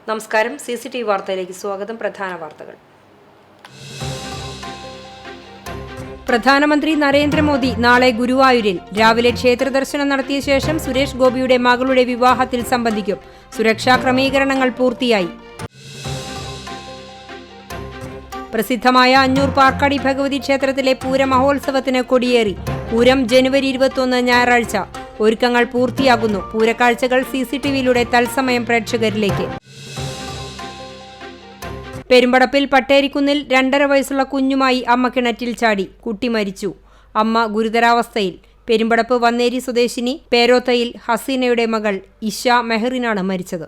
നമസ്കാരം. CCTV വാർത്തയിലേക്ക് സ്വാഗതം. പ്രധാന വാർത്തകൾ. പ്രധാനമന്ത്രി നരേന്ദ്രമോദി നാളെ ഗുരുവായൂരിൽ രാവിലെ ക്ഷേത്ര ദർശനം നടത്തിയ ശേഷം സുരേഷ് ഗോപിയുടെ മകളുടെ വിവാഹത്തിൽ സംബന്ധിക്കും. സുരക്ഷാ ക്രമീകരണങ്ങൾ പൂർത്തിയായി. പ്രസിദ്ധമായ അഞ്ഞൂർ പാർക്കാടി ഭഗവതി ക്ഷേത്രത്തിലെ പൂരമഹോത്സവത്തിന് കൊടിയേറി. പൂരം ജനുവരി 21 ഞായറാഴ്ച. ഒരുക്കങ്ങൾ പൂർത്തിയാകുന്നു. പൂരക്കാഴ്ചകൾ CCTVയിലൂടെ തത്സമയം പ്രേക്ഷകരിലേക്ക്. പെരുമ്പടപ്പിൽ പട്ടേരിക്കുന്നിൽ 2.5 വയസ്സുള്ള കുഞ്ഞുമായി അമ്മ കിണറ്റിൽ ചാടി. കുട്ടി മരിച്ചു. അമ്മ ഗുരുതരാവസ്ഥയിൽ. പെരുമ്പടപ്പ് വന്നേരി സ്വദേശിനി പേരോത്തയിൽ ഹസീനയുടെ മകൾ ഇഷ മെഹറിനാണ് മരിച്ചത്.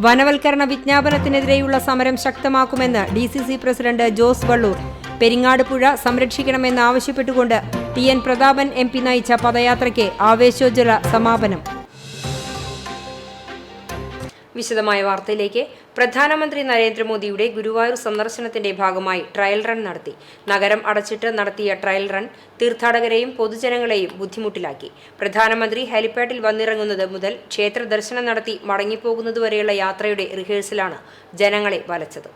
വനവൽക്കരണ വിജ്ഞാപനത്തിനെതിരെയുള്ള സമരം ശക്തമാക്കുമെന്ന് DCC പ്രസിഡന്റ് ജോസ് വള്ളൂർ. പെരിങ്ങാട് പുഴ സംരക്ഷിക്കണമെന്നാവശ്യപ്പെട്ടുകൊണ്ട് TN പ്രതാപൻ MP നയിച്ച പദയാത്രയ്ക്ക് ആവേശോജ്വല സമാപനം. വിശദമായ വാർത്തയിലേക്ക്. പ്രധാനമന്ത്രി നരേന്ദ്രമോദിയുടെ ഗുരുവായൂർ സന്ദർശനത്തിന്റെ ഭാഗമായി ട്രയൽ റൺ നടത്തി. നഗരം അടച്ചിട്ട് നടത്തിയ ട്രയൽ റൺ തീർത്ഥാടകരെയും പൊതുജനങ്ങളെയും ബുദ്ധിമുട്ടിലാക്കി. പ്രധാനമന്ത്രി ഹെലിപാഡിൽ വന്നിറങ്ങുന്നത് മുതൽ ക്ഷേത്ര ദർശനം നടത്തി മടങ്ങിപ്പോകുന്നതുവരെയുള്ള യാത്രയുടെ റിഹേഴ്സലാണ് ജനങ്ങളെ വലച്ചത്.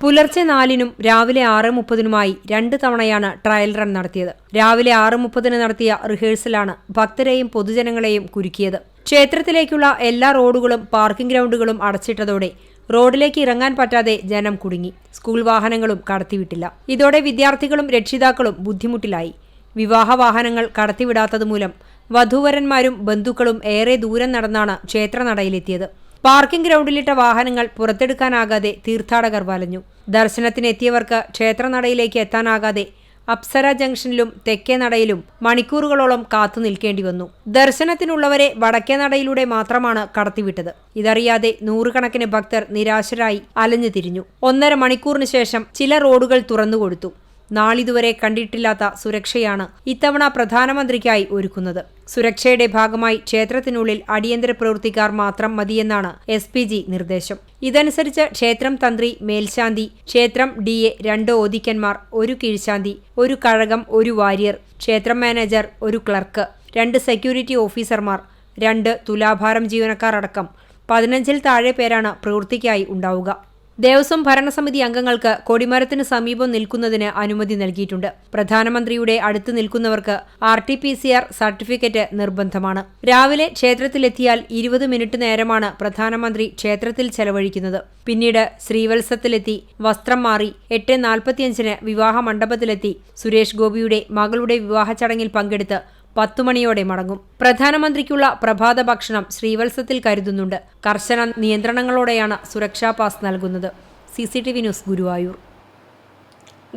പുലർച്ചെ 4-നും രാവിലെ 6:30-നുമായി 2 തവണയാണ് ട്രയൽ റൺ നടത്തിയത്. രാവിലെ 6:30-ന് നടത്തിയ റിഹേഴ്സലാണ് ഭക്തരെയും പൊതുജനങ്ങളെയും കുരുക്കിയത്. ക്ഷേത്രത്തിലേക്കുള്ള എല്ലാ റോഡുകളും പാർക്കിംഗ് ഗ്രൗണ്ടുകളും അടച്ചിട്ടതോടെ റോഡിലേക്ക് ഇറങ്ങാൻ പറ്റാതെ ജനം കുടുങ്ങി. സ്കൂൾ വാഹനങ്ങളും കടത്തിവിട്ടില്ല. ഇതോടെ വിദ്യാർത്ഥികളും രക്ഷിതാക്കളും ബുദ്ധിമുട്ടിലായി. വിവാഹ വാഹനങ്ങൾ കടത്തിവിടാത്തതുമൂലം വധൂവരന്മാരും ബന്ധുക്കളും ഏറെ ദൂരം നടന്നാണ് ക്ഷേത്രനടയിലെത്തിയത്. പാർക്കിംഗ് ഗ്രൗണ്ടിലിട്ട വാഹനങ്ങൾ പുറത്തെടുക്കാനാകാതെ തീർത്ഥാടകർ വലഞ്ഞു. ദർശനത്തിനെത്തിയവർക്ക് ക്ഷേത്രനടയിലേക്ക് എത്താനാകാതെ അപ്സര ജംഗ്ഷനിലും തെക്കേ നടയിലും മണിക്കൂറുകളോളം കാത്തു നിൽക്കേണ്ടി വന്നു. ദർശനത്തിനുള്ളവരെ വടക്കേ നടയിലൂടെ മാത്രമാണ് കടത്തിവിട്ടത്. ഇതറിയാതെ നൂറുകണക്കിന് ഭക്തർ നിരാശരായി അലഞ്ഞു തിരിഞ്ഞു. 1.5 മണിക്കൂറിന് ശേഷം ചില റോഡുകൾ തുറന്നുകൊടുത്തു. നാളിതുവരെ കണ്ടിട്ടില്ലാത്ത സുരക്ഷയാണ് ഇത്തവണ പ്രധാനമന്ത്രിക്കായി ഒരുക്കുന്നത്. സുരക്ഷയുടെ ഭാഗമായി ക്ഷേത്രത്തിനുള്ളിൽ അടിയന്തര പ്രവൃത്തിക്കാർ മാത്രം മതിയെന്നാണ് SPG നിർദ്ദേശം. ഇതനുസരിച്ച് ക്ഷേത്രം തന്ത്രി, മേൽശാന്തി, ക്ഷേത്രം DA, 2 ഓദിക്കന്മാർ, 1 കീഴ്ശാന്തി, 1 കഴകം, 1 വാര്യർ, ക്ഷേത്രം മാനേജർ, 1 ക്ലർക്ക്, 2 സെക്യൂരിറ്റി ഓഫീസർമാർ, 2 തുലാഭാരം ജീവനക്കാർ അടക്കം 15-ൽ താഴെ പേരാണ് പ്രവൃത്തിക്കായി ഉണ്ടാവുക. ദേവസ്വം ഭരണസമിതി അംഗങ്ങൾക്ക് കൊടിമരത്തിന് സമീപം നിൽക്കുന്നതിന് അനുമതി നൽകിയിട്ടുണ്ട്. പ്രധാനമന്ത്രിയുടെ അടുത്ത് നിൽക്കുന്നവർക്ക് RT-PCR സർട്ടിഫിക്കറ്റ് നിർബന്ധമാണ്. രാവിലെ ക്ഷേത്രത്തിലെത്തിയാൽ 20 മിനിറ്റ് നേരമാണ് പ്രധാനമന്ത്രി ക്ഷേത്രത്തിൽ ചെലവഴിക്കുന്നത്. പിന്നീട് ശ്രീവത്സത്തിലെത്തി വസ്ത്രം മാറി 8:45-ന് വിവാഹ മണ്ഡപത്തിലെത്തി സുരേഷ് ഗോപിയുടെ മകളുടെ വിവാഹ ചടങ്ങിൽ പങ്കെടുത്ത് 10 മണിയോടെ മടങ്ങും. പ്രധാനമന്ത്രിക്കുള്ള പ്രഭാത ഭക്ഷണം ശ്രീവത്സത്തിൽ കരുതുന്നുണ്ട്. കർശന നിയന്ത്രണങ്ങളോടെയാണ് സുരക്ഷാ പാസ് നൽകുന്നത്. CCTV news, Guruvayur.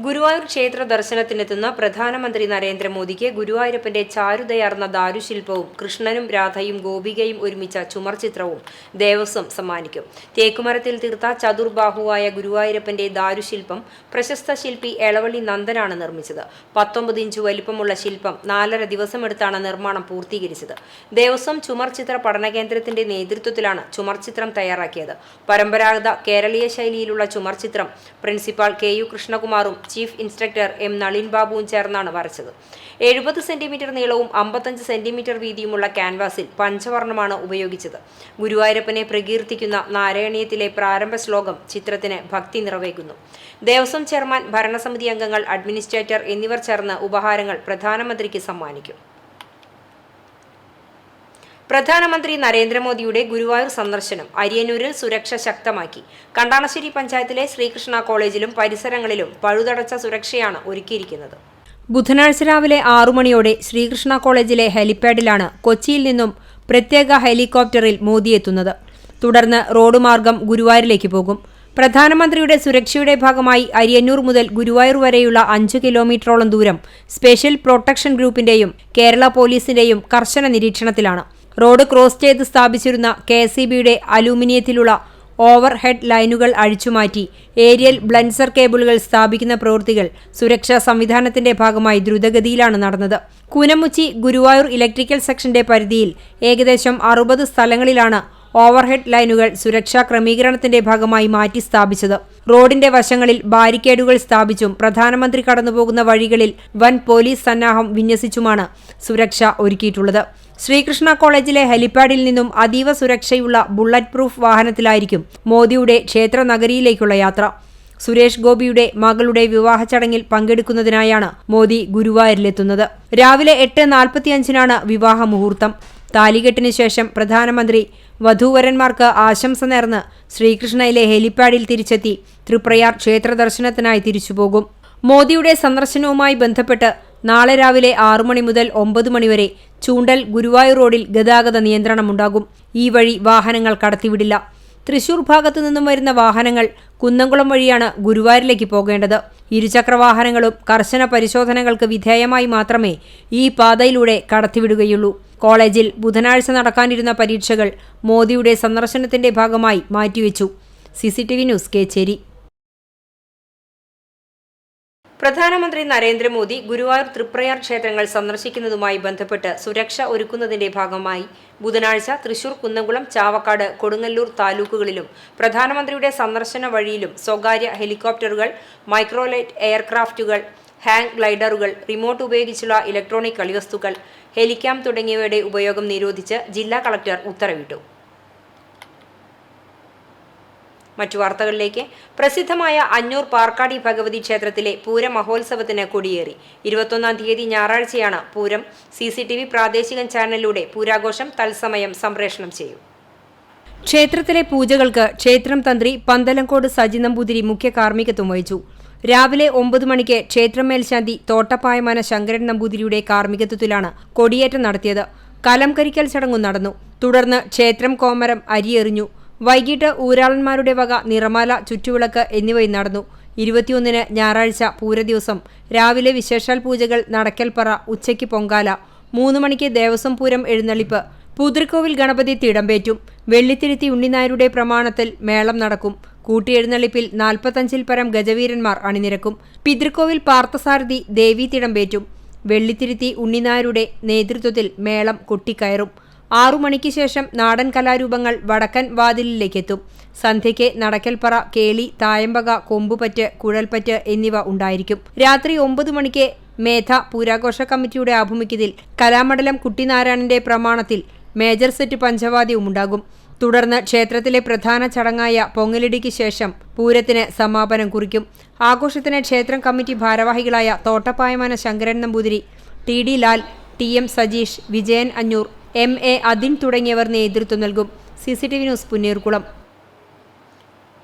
ഗുരുവായൂർ ക്ഷേത്ര ദർശനത്തിനെത്തുന്ന പ്രധാനമന്ത്രി നരേന്ദ്രമോദിക്ക് ഗുരുവായൂരപ്പന്റെ ചാരുതയാർന്ന ദാരുശില്പവും കൃഷ്ണനും രാധയും ഗോപികയും ഒരുമിച്ച ചുമർ ചിത്രവും ദേവസ്വം സമ്മാനിക്കും. തേക്കുമരത്തിൽ തീർത്ത ചതുർബാഹുവായ ഗുരുവായൂരപ്പന്റെ ദാരുശില്പം പ്രശസ്ത ശില്പി എളവള്ളി നന്ദനാണ് നിർമ്മിച്ചത്. 19 ഇഞ്ച് വലിപ്പമുള്ള ശില്പം 4.5 ദിവസമെടുത്താണ് നിർമ്മാണം പൂർത്തീകരിച്ചത്. ദേവസ്വം ചുമർ ചിത്ര പഠനകേന്ദ്രത്തിന്റെ നേതൃത്വത്തിലാണ് ചുമർ ചിത്രം തയ്യാറാക്കിയത്. പരമ്പരാഗത കേരളീയ ശൈലിയിലുള്ള ചുമർ ചിത്രം പ്രിൻസിപ്പാൾ KU കൃഷ്ണകുമാറും ചീഫ് ഇൻസ്ട്രക്ടർ M നളിൻ ബാബുവും ചേർന്നാണ് വരച്ചത്. 70 സെന്റിമീറ്റർ നീളവും 55 സെന്റിമീറ്റർ വീതിയുമുള്ള ക്യാൻവാസിൽ പഞ്ചവർണ്ണമാണ് ഉപയോഗിച്ചത്. ഗുരുവായൂരപ്പനെ പ്രകീർത്തിക്കുന്ന നാരായണീയത്തിലെ പ്രാരംഭ ശ്ലോകം ചിത്രത്തിന് ഭക്തി നിറവേകുന്നു. ദേവസ്വം ചെയർമാൻ, ഭരണസമിതി അംഗങ്ങൾ, അഡ്മിനിസ്ട്രേറ്റർ എന്നിവർ ചേർന്ന് ഉപഹാരങ്ങൾ പ്രധാനമന്ത്രിക്ക് സമ്മാനിക്കും. പ്രധാനമന്ത്രി നരേന്ദ്രമോദിയുടെ ഗുരുവായൂർ സന്ദർശനം. അരിയന്നൂരിൽ സുരക്ഷ ശക്തമാക്കി. കണ്ടാണശ്ശേരി പഞ്ചായത്തിലെ ശ്രീകൃഷ്ണ കോളേജിലും പരിസരങ്ങളിലും പഴുതടച്ച സുരക്ഷയാണ് ഒരുക്കിയിരിക്കുന്നത്. ബുധനാഴ്ച രാവിലെ 6 മണിയോടെ ശ്രീകൃഷ്ണ കോളേജിലെ ഹെലിപാഡിലാണ് കൊച്ചിയിൽ നിന്നും പ്രത്യേക ഹെലികോപ്റ്ററിൽ മോദി എത്തുന്നത്. തുടർന്ന് റോഡ് മാർഗം ഗുരുവായൂരിലേക്ക് പോകും. പ്രധാനമന്ത്രിയുടെ സുരക്ഷയുടെ ഭാഗമായി അരിയന്നൂർ മുതൽ ഗുരുവായൂർ വരെയുള്ള 5 കിലോമീറ്ററോളം ദൂരം സ്പെഷ്യൽ പ്രൊട്ടക്ഷൻ ഗ്രൂപ്പിന്റെയും കേരള പോലീസിന്റെയും കർശന നിരീക്ഷണത്തിലാണ്. റോഡ് ക്രോസ് ചെയ്ത് സ്ഥാപിച്ചിരുന്ന KSEBയുടെ അലൂമിനിയത്തിലുള്ള ഓവർ ഹെഡ് ലൈനുകൾ അഴിച്ചുമാറ്റി ഏരിയൽ ബ്ലൻസർ കേബിളുകൾ സ്ഥാപിക്കുന്ന പ്രവൃത്തികൾ സുരക്ഷാ സംവിധാനത്തിന്റെ ഭാഗമായി ദ്രുതഗതിയിലാണ് നടന്നത്. കൂനമുച്ചി ഗുരുവായൂർ ഇലക്ട്രിക്കൽ സെക്ഷന്റെ പരിധിയിൽ ഏകദേശം 60 സ്ഥലങ്ങളിലാണ് ഓവർഹെഡ് ലൈനുകൾ സുരക്ഷാ ക്രമീകരണത്തിന്റെ ഭാഗമായി മാറ്റി സ്ഥാപിച്ചത്. റോഡിന്റെ വശങ്ങളിൽ ബാരിക്കേഡുകൾ സ്ഥാപിച്ചും പ്രധാനമന്ത്രി കടന്നുപോകുന്ന വഴികളിൽ വൻ പോലീസ് സന്നാഹം വിന്യസിച്ചുമാണ് സുരക്ഷ ഒരുക്കിയിട്ടുള്ളത്. ശ്രീകൃഷ്ണ കോളേജിലെ ഹെലിപ്പാഡിൽ നിന്നും അതീവ സുരക്ഷയുള്ള ബുള്ളറ്റ് പ്രൂഫ് വാഹനത്തിലായിരിക്കും മോദിയുടെ ക്ഷേത്ര നഗരിയിലേക്കുള്ള യാത്ര. സുരേഷ് ഗോപിയുടെ മകളുടെ വിവാഹ ചടങ്ങിൽ പങ്കെടുക്കുന്നതിനായാണ് മോദി ഗുരുവായൂരിലെത്തുന്നത്. രാവിലെ 8:45-നാണ് വിവാഹ മുഹൂർത്തം. താലികെട്ടിനു ശേഷം പ്രധാനമന്ത്രി വധൂവരന്മാർക്ക് ആശംസ നേർന്ന് ശ്രീകൃഷ്ണയിലെ ഹെലിപ്പാഡിൽ തിരിച്ചെത്തി തൃപ്രയാർ ക്ഷേത്ര ദർശനത്തിനായി തിരിച്ചുപോകും. മോദിയുടെ സന്ദർശനവുമായി ബന്ധപ്പെട്ട് നാളെ രാവിലെ 6 മണി മുതൽ 9 മണി വരെ ചൂണ്ടൽ ഗുരുവായൂർ റോഡിൽ ഗതാഗത നിയന്ത്രണമുണ്ടാകും. ഈ വഴി വാഹനങ്ങൾ കടത്തിവിടില്ല. തൃശൂർ ഭാഗത്തു നിന്നും വരുന്ന വാഹനങ്ങൾ കുന്നംകുളം വഴിയാണ് ഗുരുവായൂരിലേക്ക് പോകേണ്ടത്. ഇരുചക്രവാഹനങ്ങളും കർശന പരിശോധനകൾക്ക് വിധേയമായി മാത്രമേ ഈ പാതയിലൂടെ കടത്തിവിടുകയുള്ളൂ. കോളേജിൽ ബുധനാഴ്ച നടക്കാനിരുന്ന പരീക്ഷകൾ മോദിയുടെ സന്ദർശനത്തിന്റെ ഭാഗമായി മാറ്റിവെച്ചു. CCTV news Kecheri. പ്രധാനമന്ത്രി നരേന്ദ്രമോദി ഗുരുവായൂർ തൃപ്രയാർ ക്ഷേത്രങ്ങൾ സന്ദർശിക്കുന്നതുമായി ബന്ധപ്പെട്ട് സുരക്ഷ ഒരുക്കുന്നതിന്റെ ഭാഗമായി ബുധനാഴ്ച തൃശൂർ, കുന്നംകുളം, ചാവക്കാട്, കൊടുങ്ങല്ലൂർ താലൂക്കുകളിലും പ്രധാനമന്ത്രിയുടെ സന്ദർശന വഴിയിലും സ്വകാര്യ ഹെലികോപ്റ്ററുകൾ, മൈക്രോലൈറ്റ് എയർക്രാഫ്റ്റുകൾ, ഹാങ് ഗ്ലൈഡറുകൾ, റിമോട്ട് ഉപയോഗിച്ചുള്ള ഇലക്ട്രോണിക് കളിവസ്തുക്കൾ, ഹെലിക്യാം തുടങ്ങിയവയുടെ ഉപയോഗം നിരോധിച്ച് ജില്ലാ കളക്ടർ ഉത്തരവിട്ടു. മറ്റു വാർത്തകളിലേക്ക്. പ്രസിദ്ധമായ അഞ്ഞൂർ പാർക്കാടി ഭഗവതി ക്ഷേത്രത്തിലെ പൂരം മഹോത്സവത്തിന് കൊടിയേറി. 21-ാം തീയതി ഞായറാഴ്ചയാണ് പൂരം. CCTV പ്രാദേശിക ചാനലിലൂടെ പൂരാഘോഷം തത്സമയം സംപ്രേഷണം ചെയ്യും. ക്ഷേത്രത്തിലെ പൂജകൾക്ക് ക്ഷേത്രം തന്ത്രി പന്തലങ്കോട് സജി നമ്പൂതിരി മുഖ്യ കാർമ്മികത്വം വഹിച്ചു. രാവിലെ 9 മണിക്ക് ക്ഷേത്രം മേൽശാന്തി തോട്ടപ്പായമാന ശങ്കരൻ നമ്പൂതിരിയുടെ കാർമ്മികത്വത്തിലാണ് കൊടിയേറ്റം നടത്തിയത്. കലംകരിക്കൽ ചടങ്ങും നടന്നു. തുടർന്ന് ക്ഷേത്രം കോമരം അരിയെറിഞ്ഞു. വൈകിട്ട് ഊരാളന്മാരുടെ വക നിറമാല, ചുറ്റുവിളക്ക് എന്നിവയും നടന്നു. 21-ന് ഞായറാഴ്ച പൂരദിവസം രാവിലെ വിശേഷാൽ പൂജകൾ, നടക്കൽപ്പറ, ഉച്ചയ്ക്ക് പൊങ്കാല, 3 മണിക്ക് ദേവസ്വം പൂരം എഴുന്നള്ളിപ്പ്, പൂതൃക്കോവിൽ ഗണപതി തിടമ്പേറ്റും. വെള്ളിത്തിരുത്തി ഉണ്ണിനായരുടെ പ്രമാണത്തിൽ മേളം നടക്കും. കൂട്ടിയെഴുന്നള്ളിപ്പിൽ 45-ൽ പരം ഗജവീരന്മാർ അണിനിരക്കും. പിതൃക്കോവിൽ പാർത്ഥസാരഥി ദേവീ തിടമ്പേറ്റും. വെള്ളിത്തിരുത്തി ഉണ്ണിനായരുടെ നേതൃത്വത്തിൽ മേളം കൊട്ടിക്കയറും. 6 മണിക്ക് ശേഷം നാടൻ കലാരൂപങ്ങൾ വടക്കൻ വാതിലിലേക്കെത്തും. സന്ധ്യയ്ക്ക് നടക്കൽപ്പറ, കേളി, തായമ്പക, കൊമ്പുപറ്റ്, കുഴൽപ്പറ്റ് എന്നിവ ഉണ്ടായിരിക്കും. രാത്രി 9 മണിക്ക് മേധ പൂരാഘോഷ കമ്മിറ്റിയുടെ ആഭിമുഖ്യത്തിൽ കലാമണ്ഡലം കുട്ടിനാരായണന്റെ പ്രമാണത്തിൽ മേജർ സെറ്റ് പഞ്ചവാദ്യവും ഉണ്ടാകും. തുടർന്ന് ക്ഷേത്രത്തിലെ പ്രധാന ചടങ്ങായ പൊങ്ങലിടിക്ക് ശേഷം പൂരത്തിന് സമാപനം കുറിക്കും. ആഘോഷത്തിന് ക്ഷേത്രം കമ്മിറ്റി ഭാരവാഹികളായ തോട്ടപ്പായമാന Sankaran Namboothiri, TD Lal, TM Sajeesh, Vijayan അഞ്ഞൂർ, MA Adin തുടങ്ങിയവർ നേതൃത്വം നൽകും. CCTV news Punnayurkulam.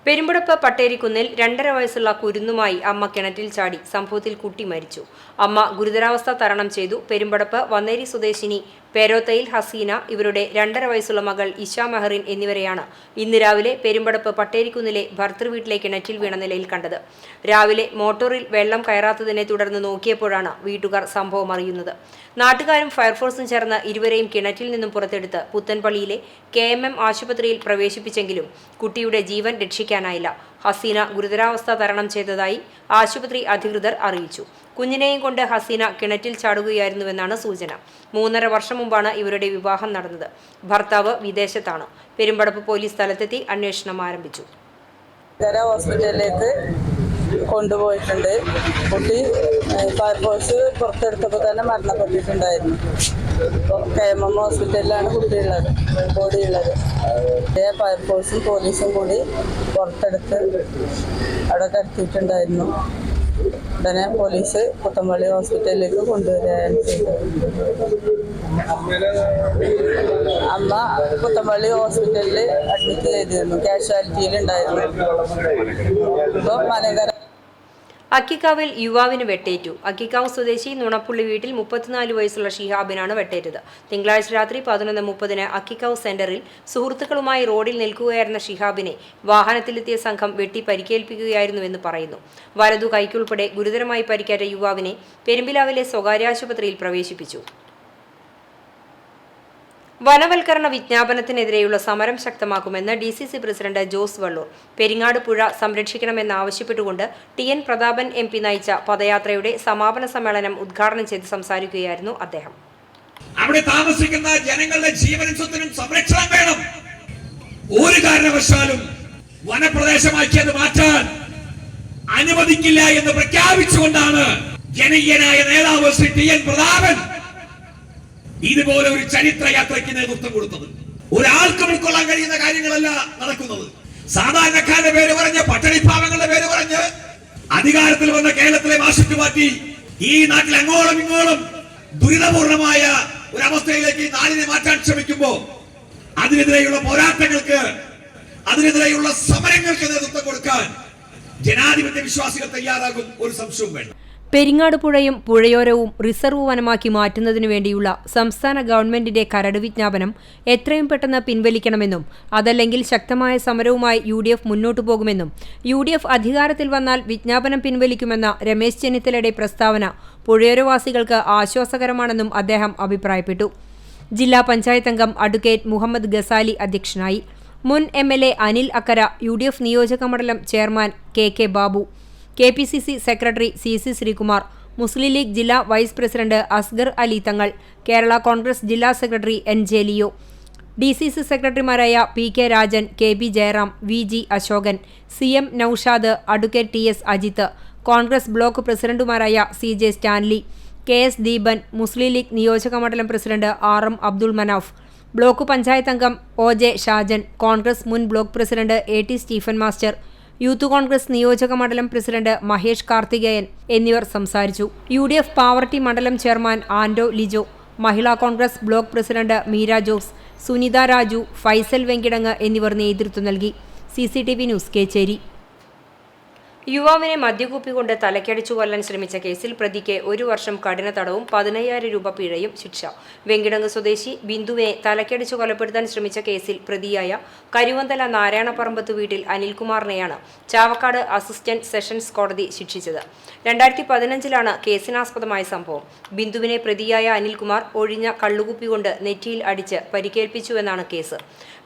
പെരുമ്പടപ്പ് പട്ടേരിക്കുന്നിൽ 2.5 വയസ്സുള്ള കുരുന്നുമായി അമ്മ കിണറ്റിൽ ചാടി. സംഭവത്തിൽ കുട്ടി മരിച്ചു. അമ്മ ഗുരുതരാവസ്ഥ തരണം ചെയ്തു. പെരുമ്പടപ്പ് വന്നേരി സ്വദേശിനി പേരോത്തയിൽ ഹസീന, ഇവരുടെ 2.5 വയസ്സുള്ള മകൾ ഇഷ മെഹറിൻ എന്നിവരെയാണ് ഇന്ന് രാവിലെ പെരുമ്പടപ്പ് പട്ടേരിക്കുന്നിലെ ഭർതൃവീട്ടിലെ കിണറ്റിൽ വീണ നിലയിൽ കണ്ടത്. രാവിലെ മോട്ടോറിൽ വെള്ളം കയറാത്തതിനെ തുടർന്ന് നോക്കിയപ്പോഴാണ് വീട്ടുകാർ സംഭവം അറിയുന്നത്. നാട്ടുകാരും ഫയർഫോഴ്സും ചേർന്ന് ഇരുവരെയും കിണറ്റിൽ നിന്നും പുറത്തെടുത്ത് പുത്തൻപള്ളിയിലെ KMM ആശുപത്രിയിൽ പ്രവേശിപ്പിച്ചെങ്കിലും കുട്ടിയുടെ ജീവൻ രക്ഷിക്കാനായില്ല. ഹസീന ഗുരുതരാവസ്ഥ തരണം ചെയ്തതായി ആശുപത്രി അധികൃതർ അറിയിച്ചു. കുഞ്ഞിനെയും കൊണ്ട് ഹസീന കിണറ്റിൽ ചാടുകയായിരുന്നുവെന്നാണ് സൂചന. 3.5 വർഷം മുമ്പാണ് ഇവരുടെ വിവാഹം നടന്നത്. ഭർത്താവ് വിദേശത്താണ്. പെരുമ്പടപ്പ് പോലീസ് സ്ഥലത്തെത്തി അന്വേഷണം ആരംഭിച്ചു. ഹോസ്പിറ്റലിലേക്ക് കൊണ്ടുപോയിട്ടുണ്ട്. കുട്ടി ഫയർഫോഴ്സ് പുറത്തെടുത്തപ്പോൾ തന്നെ മരണപ്പെട്ടിട്ടുണ്ടായിരുന്നു. KMM ഹോസ്പിറ്റലിലാണ് കുട്ടിയുള്ളത്, ബോഡിയുള്ളത്. ഫയർഫോഴ്സും പോലീസും കൂടി പുറത്തെടുത്ത് അവിടെ കിടത്തിയിട്ടുണ്ടായിരുന്നു. ഉടനെ പോലീസ് പുത്തമ്പള്ളി ഹോസ്പിറ്റലിലേക്ക് കൊണ്ടുവരികയാണ് ചെയ്തത്. അമ്മ പുത്തമ്പള്ളി ഹോസ്പിറ്റലിൽ അഡ്മിറ്റ് ചെയ്തിരുന്നു, കാഷ്വാലിറ്റിയിലുണ്ടായിരുന്നു. ഇപ്പോൾ മനോഹര. അക്കിക്കാവിൽ യുവാവിന് വെട്ടേറ്റു. അക്കിക്കാവ് സ്വദേശി നുണപ്പുള്ളി വീട്ടിൽ 34 വയസ്സുള്ള ഷിഹാബിനാണ് വെട്ടേറ്റത്. തിങ്കളാഴ്ച രാത്രി 11:30-ന് അക്കിക്കാവ് സെന്ററിൽ സുഹൃത്തുക്കളുമായി റോഡിൽ നിൽക്കുകയായിരുന്ന ഷിഹാബിനെ വാഹനത്തിലെത്തിയ സംഘം വെട്ടി പരിക്കേൽപ്പിക്കുകയായിരുന്നുവെന്ന് പറയുന്നു. വലതു കൈക്കുൾപ്പെടെ ഗുരുതരമായി പരിക്കേറ്റ യുവാവിനെ പെരുമ്പിലാവിലെ സ്വകാര്യ ആശുപത്രിയിൽ പ്രവേശിപ്പിച്ചു. വനവൽക്കരണ വിജ്ഞാപനത്തിനെതിരെയുള്ള സമരം ശക്തമാക്കുമെന്ന് DCC പ്രസിഡന്റ് ജോസ് വള്ളൂർ. പെരിങ്ങാട് പുഴ സംരക്ഷിക്കണമെന്നാവശ്യപ്പെട്ടുകൊണ്ട് TN പ്രതാപൻ MP നയിച്ച പദയാത്രയുടെ സമാപന സമ്മേളനം ഉദ്ഘാടനം ചെയ്ത് സംസാരിക്കുകയായിരുന്നു അദ്ദേഹം. അവിടെ താമസിക്കുന്ന ജനങ്ങളുടെ ജീവനും സ്വത്തിനും സംരക്ഷണം വേണം. ഒരു കാരണവശാലും വനപ്രദേശമാക്കിയത് മാറ്റാൻ അനുവദിക്കില്ല എന്ന് പ്രഖ്യാപിച്ചുകൊണ്ടാണ് ജനകീയനായ നേതാവ് ശ്രീ TN പ്രതാപൻ ഇതുപോലെ ഒരു ചരിത്രയാത്രയ്ക്ക് നേതൃത്വം കൊടുത്തത്. ഒരാൾക്കും ഉൾക്കൊള്ളാൻ കഴിയുന്ന കാര്യങ്ങളല്ല നടക്കുന്നത്. സാധാരണക്കാരുടെ പേര് പറഞ്ഞ്, പട്ടണിപ്പാവങ്ങളുടെ പേര് പറഞ്ഞ് അധികാരത്തിൽ വന്ന കേരളത്തിലെ മാഷിക്ക് മാറ്റി ഈ നാട്ടിൽ അങ്ങോളം ഇങ്ങോളം ദുരിതപൂർണമായ ഒരവസ്ഥയിലേക്ക് നാടിനെ മാറ്റാൻ ശ്രമിക്കുമ്പോ അതിനെതിരെയുള്ള പോരാട്ടങ്ങൾക്ക്, അതിനെതിരെയുള്ള സമരങ്ങൾക്ക് നേതൃത്വം കൊടുക്കാൻ ജനാധിപത്യ വിശ്വാസികൾ തയ്യാറാകും, ഒരു സംശയവും വേണ്ട. പെരിങ്ങാട് പുഴയും പുഴയോരവും റിസർവ് വനമാക്കി മാറ്റുന്നതിനു വേണ്ടിയുള്ള സംസ്ഥാന ഗവൺമെന്റിന്റെ കരട് വിജ്ഞാപനം എത്രയും പെട്ടെന്ന് പിൻവലിക്കണമെന്നും അതല്ലെങ്കിൽ ശക്തമായ സമരവുമായി UDF മുന്നോട്ടു പോകുമെന്നും UDF അധികാരത്തിൽ വന്നാൽ വിജ്ഞാപനം പിൻവലിക്കുമെന്ന രമേശ് ചെന്നിത്തലയുടെ പ്രസ്താവന പുഴയോരവാസികൾക്ക് ആശ്വാസകരമാണെന്നും അദ്ദേഹം അഭിപ്രായപ്പെട്ടു. ജില്ലാ പഞ്ചായത്ത് അംഗം അഡ്വക്കേറ്റ് മുഹമ്മദ് ഗസാലി അധ്യക്ഷനായി. മുൻ MLA അനിൽ അക്കര, UDF നിയോജക മണ്ഡലം chairman KK Babu, KPCC secretary CC Sreekumar, Muslim League ജില്ലാ വൈസ് പ്രസിഡന്റ് അസ്ഗർ അലി തങ്ങൾ, കേരള കോൺഗ്രസ് ജില്ലാ സെക്രട്ടറി NJ ലിയോ, DCC സെക്രട്ടറിമാരായ PK Rajan, KB Jayaram, VG Ashokan, CM Noushad, advocate TS Ajith, Congress block പ്രസിഡന്റുമാരായ CJ Stanley, KS Deepan, Muslim League നിയോജക മണ്ഡലം president RM Abdul Manaf, block panchayat അംഗം OJ ഷാജൻ, കോൺഗ്രസ് മുൻ block president AT Stephen master, youth Congress നിയോജക മണ്ഡലം പ്രസിഡന്റ് മഹേഷ് കാർത്തികേയൻ എന്നിവർ സംസാരിച്ചു. UDF പാവർട്ടി മണ്ഡലം chairman Ando Lijo, Mahila Congress block president Meera Jose, Sunitha Raju, Faisal Venkitangu എന്നിവർ നേതൃത്വം നൽകി. CCTV news Kecheri. യുവാവിനെ മദ്യകുപ്പി കൊണ്ട് തലക്കടിച്ചു കൊല്ലാൻ ശ്രമിച്ച കേസിൽ പ്രതിക്ക് 1 വർഷം കഠിന തടവും 15,000 രൂപ പിഴയും ശിക്ഷ. വെങ്കിടങ്ങ് സ്വദേശി ബിന്ദുവിനെ തലക്കടിച്ചു കൊലപ്പെടുത്താൻ ശ്രമിച്ച കേസിൽ പ്രതിയായ കരുവന്തല നാരായണപ്പറമ്പത്ത് വീട്ടിൽ അനിൽകുമാറിനെയാണ് ചാവക്കാട് അസിസ്റ്റന്റ് സെഷൻസ് കോടതി ശിക്ഷിച്ചത്. 2015-ലാണ് കേസിനാസ്പദമായ സംഭവം. ബിന്ദുവിനെ പ്രതിയായ അനിൽകുമാർ ഒഴിഞ്ഞ കള്ളുകുപ്പി കൊണ്ട് നെറ്റിയിൽ അടിച്ച് പരിക്കേൽപ്പിച്ചുവെന്നാണ് കേസ്.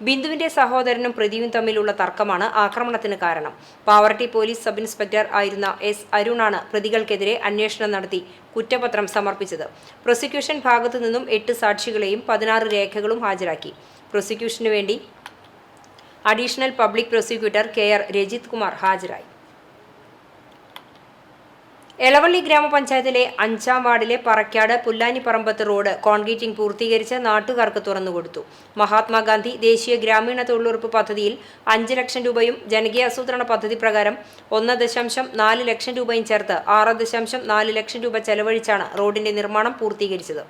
ബിന്ദുവിന്റെ സഹോദരനും പ്രതിയും തമ്മിലുള്ള തർക്കമാണ് ആക്രമണത്തിന് കാരണം. പാവർട്ടി പോലീസ് സബ് ഇൻസ്പെക്ടർ ആയിരുന്ന S അരുണാണ് പ്രതികൾക്കെതിരെ അന്വേഷണം നടത്തി കുറ്റപത്രം സമർപ്പിച്ചത്. പ്രോസിക്യൂഷൻ ഭാഗത്തു നിന്നും 8 സാക്ഷികളെയും 16 രേഖകളും ഹാജരാക്കി. പ്രോസിക്യൂഷനു വേണ്ടി additional public prosecutor KR Rajith Kumar ഹാജരായി. എളവള്ളി ഗ്രാമപഞ്ചായത്തിലെ 5-ാം വാർഡിലെ പറക്കാട് പുല്ലാനിപ്പറമ്പത്ത് റോഡ് കോൺക്രീറ്റിംഗ് പൂർത്തീകരിച്ച് നാട്ടുകാർക്ക് തുറന്നുകൊടുത്തു. മഹാത്മാഗാന്ധി ദേശീയ ഗ്രാമീണ തൊഴിലുറപ്പ് പദ്ധതിയിൽ 5 ലക്ഷം രൂപയും ജനകീയാസൂത്രണ പദ്ധതി പ്രകാരം 1.4 ലക്ഷം രൂപയും ചേർത്ത് 6.4 ലക്ഷം രൂപ ചെലവഴിച്ചാണ് റോഡിന്റെ നിർമ്മാണം പൂർത്തീകരിച്ചത്.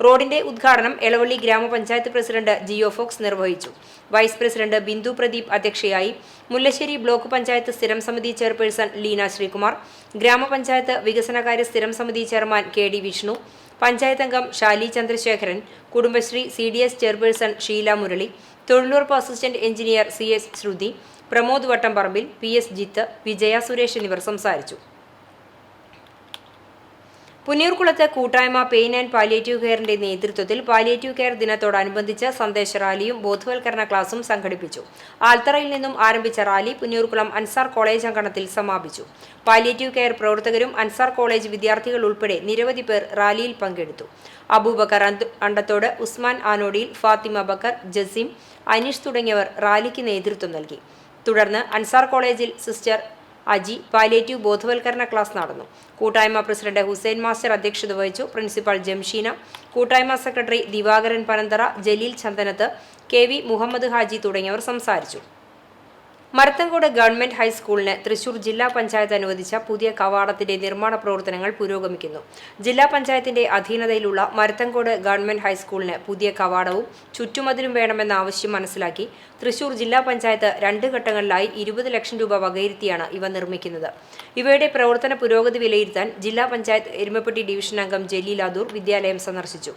റോഡിന്റെ ഉദ്ഘാടനം Elavally grama panchayat president Geo Fox നിർവഹിച്ചു. വൈസ് പ്രസിഡന്റ് ബിന്ദു പ്രദീപ് അധ്യക്ഷയായി. മുല്ലശ്ശേരി ബ്ലോക്ക് പഞ്ചായത്ത് സ്ഥിരം സമിതി ചെയർപേഴ്സൺ ലീന ശ്രീകുമാർ, ഗ്രാമപഞ്ചായത്ത് വികസനകാര്യ സ്ഥിരം സമിതി ചെയർമാൻ KD വിഷ്ണു, പഞ്ചായത്ത് അംഗം ഷാലി ചന്ദ്രശേഖരൻ, കുടുംബശ്രീ CDS ചെയർപേഴ്സൺ ഷീല മുരളി, തൊഴിലുറപ്പ് അസിസ്റ്റന്റ് എഞ്ചിനീയർ CS ശ്രുതി, പ്രമോദ് വട്ടംപറമ്പിൽ, PS ജിത്ത്, വിജയ സുരേഷ് എന്നിവർ സംസാരിച്ചു. പുന്നയൂർകുളത്ത് കൂട്ടായ്മ പെയിൻ ആൻഡ് പാലിയേറ്റീവ് കെയറിന്റെ നേതൃത്വത്തിൽ പാലിയേറ്റീവ് കെയർ ദിനത്തോടനുബന്ധിച്ച് സന്ദേശ റാലിയും ബോധവൽക്കരണ ക്ലാസും സംഘടിപ്പിച്ചു. ആൽത്തറയിൽ നിന്നും ആരംഭിച്ച റാലി പുന്നയൂർകുളം അൻസാർ കോളേജ് അങ്കണത്തിൽ സമാപിച്ചു. പാലിയേറ്റീവ് കെയർ പ്രവർത്തകരും അൻസാർ കോളേജ് വിദ്യാർത്ഥികൾ ഉൾപ്പെടെ നിരവധി പേർ റാലിയിൽ പങ്കെടുത്തു. അബൂബക്കർ അണ്ടത്തോട്, ഉസ്മാൻ ആനോടിയിൽ, ഫാത്തിമ ബക്കർ, ജസീം, അനീഷ് തുടങ്ങിയവർ റാലിക്ക് നേതൃത്വം നൽകി. തുടർന്ന് അൻസാർ കോളേജിൽ സിസ്റ്റർ അജി പാലിയേറ്റീവ് ബോധവൽക്കരണ ക്ലാസ് നടന്നു. കൂട്ടായ്മ പ്രസിഡന്റ് ഹുസൈൻ മാസ്റ്റർ അധ്യക്ഷത വഹിച്ചു. പ്രിൻസിപ്പൽ ജംഷീന, കൂട്ടായ്മ സെക്രട്ടറി ദിവാകരൻ പനന്തറ, ജലീൽ ചന്ദനത്ത്, KV മുഹമ്മദ് ഹാജി തുടങ്ങിയവർ സംസാരിച്ചു. മരത്തങ്കോട് ഗവൺമെന്റ് ഹൈസ്കൂളിന് തൃശൂർ ജില്ലാ പഞ്ചായത്ത് അനുവദിച്ച പുതിയ കവാടത്തിന്റെ നിർമ്മാണ പ്രവർത്തനങ്ങൾ പുരോഗമിക്കുന്നു. ജില്ലാ പഞ്ചായത്തിന്റെ അധീനതയിലുള്ള മരത്തങ്കോട് ഗവൺമെന്റ് ഹൈസ്കൂളിന് പുതിയ കവാടവും ചുറ്റുമതിലും വേണമെന്ന ആവശ്യം മനസ്സിലാക്കി തൃശൂർ ജില്ലാ പഞ്ചായത്ത് 2 ഘട്ടങ്ങളിലായി 20 ലക്ഷം രൂപ വകയിരുത്തിയാണ് ഇവ നിർമ്മിക്കുന്നത്. ഇവയുടെ പ്രവർത്തന പുരോഗതി വിലയിരുത്താൻ ജില്ലാ പഞ്ചായത്ത് എരുമപ്പെട്ടി ഡിവിഷൻ അംഗം ജലീലാദൂർ വിദ്യാലയം സന്ദർശിച്ചു.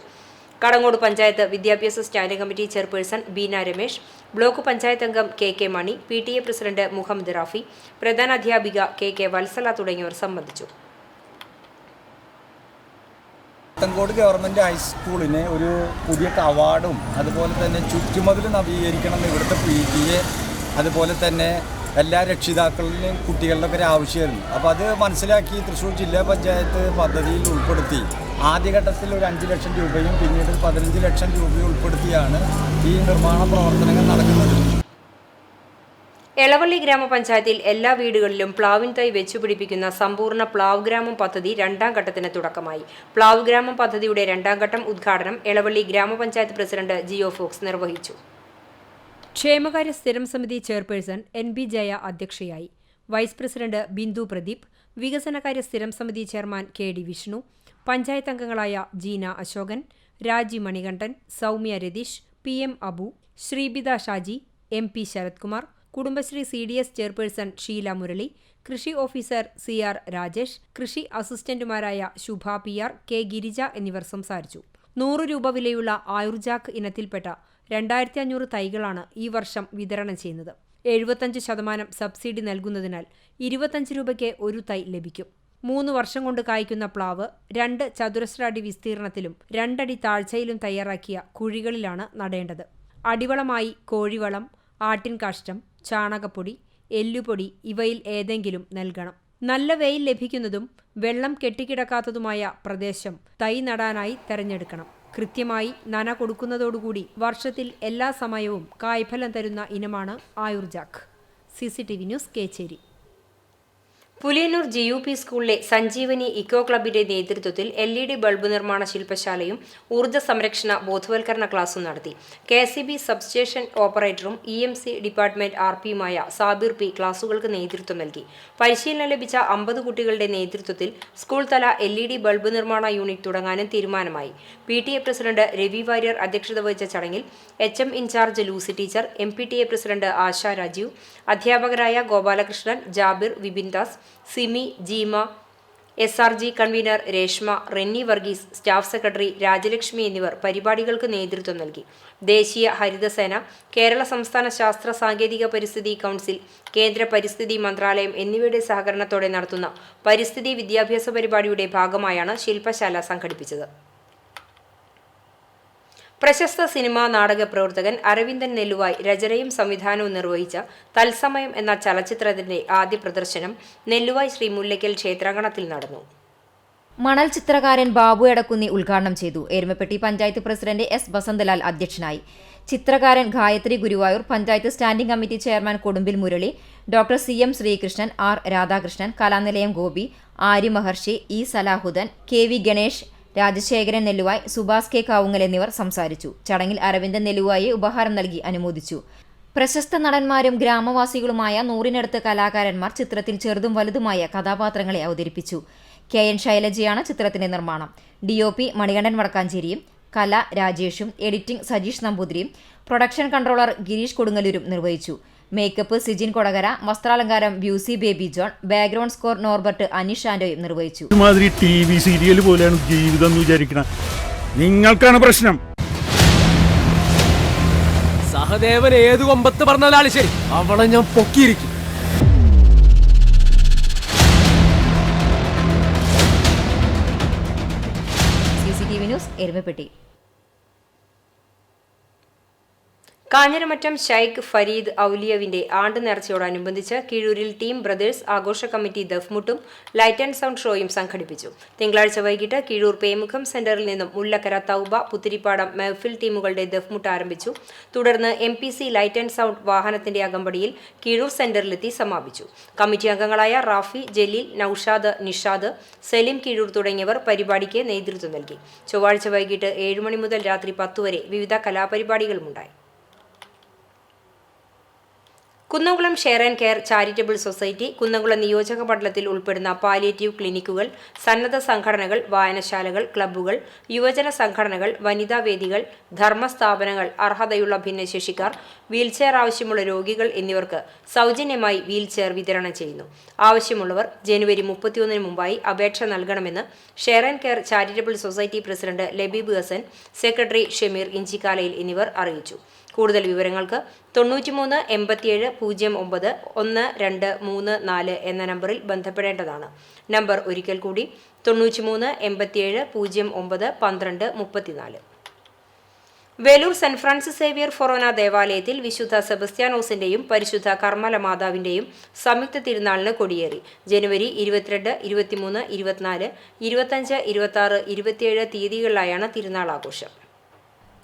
കടങ്ങോട് പഞ്ചായത്ത് വിദ്യാഭ്യാസ standing committee chairperson Beena Ramesh, block panchayat അംഗം KK Mani, PTA president Muhammad Rafi, പ്രധാനാധ്യാപിക KK വത്സല തുടങ്ങിയവർ സംബന്ധിച്ചു. മരത്തങ്കോട് ഗവൺമെൻറ് ഹൈസ്കൂളിന് ഒരു പുതിയ കവാടവും അതുപോലെ തന്നെ ചുറ്റുമതിൽ നവീകരിക്കണം ഇവിടുത്തെ PTA അതുപോലെ തന്നെ എല്ലാ രക്ഷിതാക്കളിലും കുട്ടികളുടെ ഒക്കെ ആവശ്യമായിരുന്നു. അപ്പോൾ അത് മനസ്സിലാക്കി തൃശ്ശൂർ ജില്ലാ പഞ്ചായത്ത് പദ്ധതിയിൽ ഉൾപ്പെടുത്തി ആദ്യഘട്ടത്തിൽ ഒരു 5 ലക്ഷം രൂപയും പിന്നീട് 15 ലക്ഷം രൂപയും ഉൾപ്പെടുത്തിയാണ് ഈ നിർമ്മാണ പ്രവർത്തനങ്ങൾ നടക്കുന്നത്. എളവള്ളി ഗ്രാമപഞ്ചായത്തിൽ എല്ലാ വീടുകളിലും പ്ലാവിൻ തൈ വെച്ചുപിടിപ്പിക്കുന്ന സമ്പൂർണ്ണ പ്ലാവ് ഗ്രാമം പദ്ധതി രണ്ടാം ഘട്ടത്തിന് തുടക്കമായി. പ്ലാവ് ഗ്രാമം പദ്ധതിയുടെ രണ്ടാം ഘട്ടം ഉദ്ഘാടനം എളവള്ളി ഗ്രാമപഞ്ചായത്ത് പ്രസിഡന്റ് ജിഒ ഫോക്സ് നിർവഹിച്ചു. ക്ഷേമകാര്യ സ്ഥിരം സമിതി ചെയർപേഴ്സൺ NB ജയ അധ്യക്ഷയായി. വൈസ് പ്രസിഡന്റ് ബിന്ദു പ്രദീപ്, വികസനകാര്യ സ്ഥിരം സമിതി ചെയർമാൻ KD വിഷ്ണു, പഞ്ചായത്ത് അംഗങ്ങളായ Jeena Ashokan, Raji Manikandan, Soumya Ratheesh, PM Abu, Sreebitha Shaji, MP Sarathkumar, Kudumbashree CDS chairperson Sheela Murali, കൃഷി ഓഫീസർ CR രാജേഷ്, കൃഷി അസിസ്റ്റന്റുമാരായ ശുഭ PR, K ഗിരിജ എന്നിവർ സംസാരിച്ചു. 100 രൂപ വിലയുള്ള ആയുർജാക്ക് ഇനത്തിൽപ്പെട്ട 2500 തൈകളാണ് ഈ വർഷം വിതരണം ചെയ്യുന്നത്. 75% സബ്സിഡി നൽകുന്നതിനാൽ 25 രൂപയ്ക്ക് ഒരു തൈ ലഭിക്കും. 3 വർഷം കൊണ്ട് കായ്ക്കുന്ന പ്ലാവ് 2 ചതുരശ്ര അടി വിസ്തീർണത്തിലും 2 അടി താഴ്ചയിലും തയ്യാറാക്കിയ കുഴികളിലാണ് നടേണ്ടത്. അടിവളമായി കോഴിവളം, ആട്ടിൻ കാഷ്ടം, ചാണകപ്പൊടി, എല്ലുപൊടി ഇവയിൽ ഏതെങ്കിലും നൽകണം. നല്ല വെയിൽ ലഭിക്കുന്നതും വെള്ളം കെട്ടിക്കിടക്കാത്തതുമായ പ്രദേശം തൈ നടാനായി തെരഞ്ഞെടുക്കണം. കൃത്യമായി നന കൊടുക്കുന്നതോടുകൂടി വർഷത്തിൽ എല്ലാ സമയവും കായ്ഫലം തരുന്ന ഇനമാണ് Ayurjack. CCTV news Kecheri. Puliyannur GUP സ്കൂളിലെ സഞ്ജീവനി ഇക്കോ ക്ലബിന്റെ നേതൃത്വത്തിൽ LED ബൾബ് നിർമ്മാണ ശില്പശാലയും ഊർജ്ജ സംരക്ഷണ ബോധവൽക്കരണ ക്ലാസും നടത്തി. KCB സബ്സ്റ്റേഷൻ ഓപ്പറേറ്ററും EMC ഡിപ്പാർട്ട്മെന്റ് RPയുമായ സാബിർ P ക്ലാസുകൾക്ക് നേതൃത്വം നൽകി. പരിശീലനം ലഭിച്ച 50 കുട്ടികളുടെ നേതൃത്വത്തിൽ സ്കൂൾ തല LED ബൾബ് നിർമ്മാണ യൂണിറ്റ് തുടങ്ങാനും തീരുമാനമായി. PTA പ്രസിഡന്റ് രവി വാര്യർ അധ്യക്ഷത വഹിച്ച ചടങ്ങിൽ HM incharge Lucy teacher, MPTA president Asha Rajeev, അധ്യാപകരായ Gopalakrishnan, Jabir, Vipin Das, Simi, Jeema, SRG convener Reshma, Renny Varghese, staff secretary Rajalakshmi എന്നിവർ പരിപാടികൾക്ക് നേതൃത്വം നൽകി. ദേശീയ ഹരിതസേന, കേരള സംസ്ഥാന ശാസ്ത്ര സാങ്കേതിക പരിസ്ഥിതി കൗൺസിൽ, കേന്ദ്ര പരിസ്ഥിതി മന്ത്രാലയം എന്നിവയുടെ സഹകരണത്തോടെ നടത്തുന്ന പരിസ്ഥിതി വിദ്യാഭ്യാസ പരിപാടിയുടെ ഭാഗമായാണ് ശില്പശാല സംഘടിപ്പിച്ചത്. പ്രശസ്ത സിനിമാ നാടക പ്രവർത്തകൻ അരവിന്ദൻ നെല്ലുവായ് രചനയും സംവിധാനവും നിർവഹിച്ച തത്സമയം എന്ന ചലച്ചിത്രത്തിന്റെ ആദ്യ പ്രദർശനം നെല്ലുവായ് ശ്രീ മുല്ലയ്ക്കൽ ക്ഷേത്രാങ്കണത്തിൽ നടന്നു. മണൽ ചിത്രകാരൻ ബാബു എടക്കുന്നി ഉദ്ഘാടനം ചെയ്തു. എരുമപ്പെട്ടി പഞ്ചായത്ത് പ്രസിഡന്റ് S വസന്തലാൽ അധ്യക്ഷനായി. ചിത്രകാരൻ Gayathri Guruvayur, panchayat standing committee chairman Kodumbil Murali, doctor CM Sreekrishnan, R Radhakrishnan, Kalanilayam Gopi, Arya Maharshi, E Salahuddin, KV Ganesh, Rajasekharan Nelluvai, Subhash K Kavungal എന്നിവർ സംസാരിച്ചു. ചടങ്ങിൽ അരവിന്ദൻ നെല്ലുവായെ ഉപഹാരം നൽകി അനുമോദിച്ചു. പ്രശസ്ത നടന്മാരും ഗ്രാമവാസികളുമായ 100-നടുത്ത് കലാകാരന്മാർ ചിത്രത്തിൽ ചെറുതും വലുതുമായ കഥാപാത്രങ്ങളെ അവതരിപ്പിച്ചു. KN ശൈലജയാണ് ചിത്രത്തിന്റെ നിർമ്മാണം. DOP മണികണ്ഠൻ വടക്കാഞ്ചേരിയും കല രാജേഷും എഡിറ്റിംഗ് സജീഷ് നമ്പൂതിരിയും പ്രൊഡക്ഷൻ കൺട്രോളർ ഗിരീഷ് കൊടുങ്ങല്ലൂരും നിർവഹിച്ചു. മേക്കപ്പ് സിജിൻ കൊടകര, വസ്ത്രാലങ്കാരം Buesy Baby John, background score Norbert Aneesh ആൻഡോയും നിർവഹിച്ചു. ഇതുമാതിരി TV സീരിയൽ പോലെയാണ് ജീവിതം എന്ന് വിചാരിക്കണം. നിങ്ങൾക്കാണ് പ്രശ്നം. സഹദേവൻ ഏത് കൊമ്പത്ത് പറഞ്ഞാലും ശരി, അവളെ ഞാൻ പൊക്കിയിരിക്കും. CCTV news Erumapetty. കാഞ്ഞിരമറ്റം ഷൈഖ് ഫരീദ് ഔലിയവിന്റെ ആണ്ട് നേർച്ചയോടനുബന്ധിച്ച് കീഴൂരിൽ ടീം ബ്രദേഴ്സ് ആഘോഷ കമ്മിറ്റി ദഫ്മുട്ടും ലൈറ്റ് ആൻഡ് സൗണ്ട് ഷോയും സംഘടിപ്പിച്ചു. തിങ്കളാഴ്ച വൈകിട്ട് കീഴൂർ പേമുഖം സെന്ററിൽ നിന്നും മുല്ലക്കര, തൗബ, പുത്തിരിപ്പാടം മെഹ്ഫിൽ ടീമുകളുടെ ദഫ്മുട്ട് ആരംഭിച്ചു. തുടർന്ന് MPC ലൈറ്റ് ആൻഡ് സൗണ്ട് വാഹനത്തിന്റെ അകമ്പടിയിൽ കീഴൂർ സെന്ററിലെത്തി സമാപിച്ചു. കമ്മിറ്റി അംഗങ്ങളായ റാഫി, ജലീൽ, നൌഷാദ്, നിഷാദ്, സലീം കീഴൂർ തുടങ്ങിയവർ പരിപാടിക്ക് നേതൃത്വം നൽകി. ചൊവ്വാഴ്ച വൈകിട്ട് 7 മണി മുതൽ രാത്രി 10 വരെ വിവിധ കലാപരിപാടികളുമുണ്ടായി. Kunnamkulam share and care charitable society, Kunnamkulam നിയോജക മണ്ഡലത്തിൽ ഉൾപ്പെടുന്ന പാലിയേറ്റീവ് ക്ലിനിക്കുകൾ, സന്നദ്ധ സംഘടനകൾ, വായനശാലകൾ, ക്ലബ്ബുകൾ, യുവജന സംഘടനകൾ, വനിതാ വേദികൾ, ധർമ്മസ്ഥാപനങ്ങൾ, അർഹതയുള്ള ഭിന്നശേഷിക്കാർ, വീൽചെയർ ആവശ്യമുള്ള രോഗികൾ എന്നിവർക്ക് സൗജന്യമായി വീൽചെയർ വിതരണം ചെയ്യുന്നു. ആവശ്യമുള്ളവർ ജനുവരി 31 മുമ്പായി അപേക്ഷ നൽകണമെന്ന് share and care charitable society president Labeeb Hasan, secretary Shameer Inchikkalayil എന്നിവർ അറിയിച്ചു. കൂടുതൽ വിവരങ്ങൾക്ക് 93 87 09 1234 എന്ന നമ്പറിൽ ബന്ധപ്പെടേണ്ടതാണ്. നമ്പർ ഒരിക്കൽ കൂടി 93 87 09 12 34. വേലൂർ സെന്റ് ഫ്രാൻസിസ് സേവിയർ ഫൊറോന ദേവാലയത്തിൽ വിശുദ്ധ സെബസ്ത്യാനോസിന്റെയും പരിശുദ്ധ കർമ്മല മാതാവിന്റെയും സംയുക്ത തിരുനാളിന് കൊടിയേറി. ജനുവരി 22, 23, 24, 25, 26, 27 തീയതികളിലായാണ് തിരുനാൾ ആഘോഷം.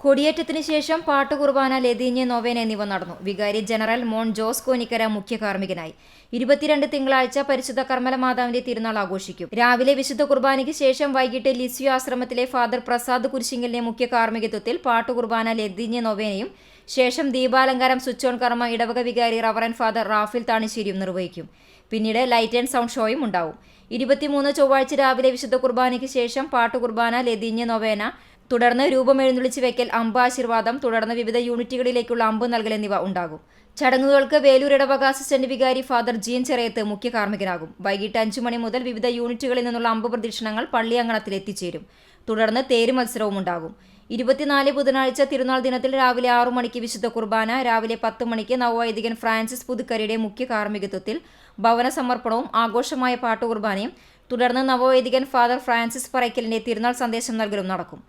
കൊടിയേറ്റത്തിന് ശേഷം പാട്ടുകുർബാന, ലതീഞ്ഞ് നൊവേന എന്നിവ നടന്നു. വികാരി ജനറൽ മോൺ ജോസ് കോനിക്കര മുഖ്യ കാർമ്മികനായി. 22 തിങ്കളാഴ്ച പരിശുദ്ധ കർമ്മല മാതാവിന്റെ തിരുനാൾ ആഘോഷിക്കും. രാവിലെ വിശുദ്ധ കുർബാനയ്ക്ക് ശേഷം വൈകിട്ട് ലിസ്യു ആശ്രമത്തിലെ ഫാദർ പ്രസാദ് കുരിശിങ്കലിന്റെ മുഖ്യ കാർമ്മികത്വത്തിൽ പാട്ടുകുർബാന, ലതീഞ്ഞ് നൊവേനയും ശേഷം ദീപാലങ്കാരം, സ്വിച്ച് ഓൺ കർമ്മ ഇടവക വികാരി റവറൻ ഫാദർ റാഫേൽ താണിശ്ശേരിയും നിർവഹിക്കും. പിന്നീട് ലൈറ്റ് ആൻഡ് സൗണ്ട് ഷോയും ഉണ്ടാവും. 23 ചൊവ്വാഴ്ച രാവിലെ വിശുദ്ധ കുർബാനയ്ക്ക് ശേഷം പാട്ടുകുർബാന, ലതീഞ്ഞ് നൊവേന, തുടർന്ന് രൂപം എഴുന്നള്ളിച്ച് വെക്കൽ, അമ്പ് ആശീർവാദം, തുടർന്ന് വിവിധ യൂണിറ്റുകളിലേക്കുള്ള അമ്പ് നൽകൽ എന്നിവ ഉണ്ടാകും. ചടങ്ങുകൾക്ക് വേലൂർ ഇടവക അസിസ്റ്റന്റ് വികാരി ഫാദർ ജീൻ ചെറിയത്ത് മുഖ്യ കാർമ്മികനാകും. വൈകിട്ട് 5 മണി മുതൽ വിവിധ യൂണിറ്റുകളിൽ നിന്നുള്ള അമ്പ് പ്രദക്ഷിണങ്ങൾ പള്ളിയങ്കണത്തിൽ എത്തിച്ചേരും. തുടർന്ന് തേര് മത്സരവും ഉണ്ടാകും. 24 ബുധനാഴ്ച തിരുനാൾ ദിനത്തിൽ രാവിലെ 6 മണിക്ക് വിശുദ്ധ കുർബാന, രാവിലെ 10 മണിക്ക് നവവൈദികൻ ഫ്രാൻസിസ് പുതുക്കരയുടെ മുഖ്യ കാർമ്മികത്വത്തിൽ ഭവന സമർപ്പണവും ആഘോഷമായ പാട്ടുകുർബാനയും, തുടർന്ന് നവവൈദികൻ ഫാദർ ഫ്രാൻസിസ് പറയ്ക്കലിന്റെ തിരുനാൾ സന്ദേശം നൽകലും നടക്കും.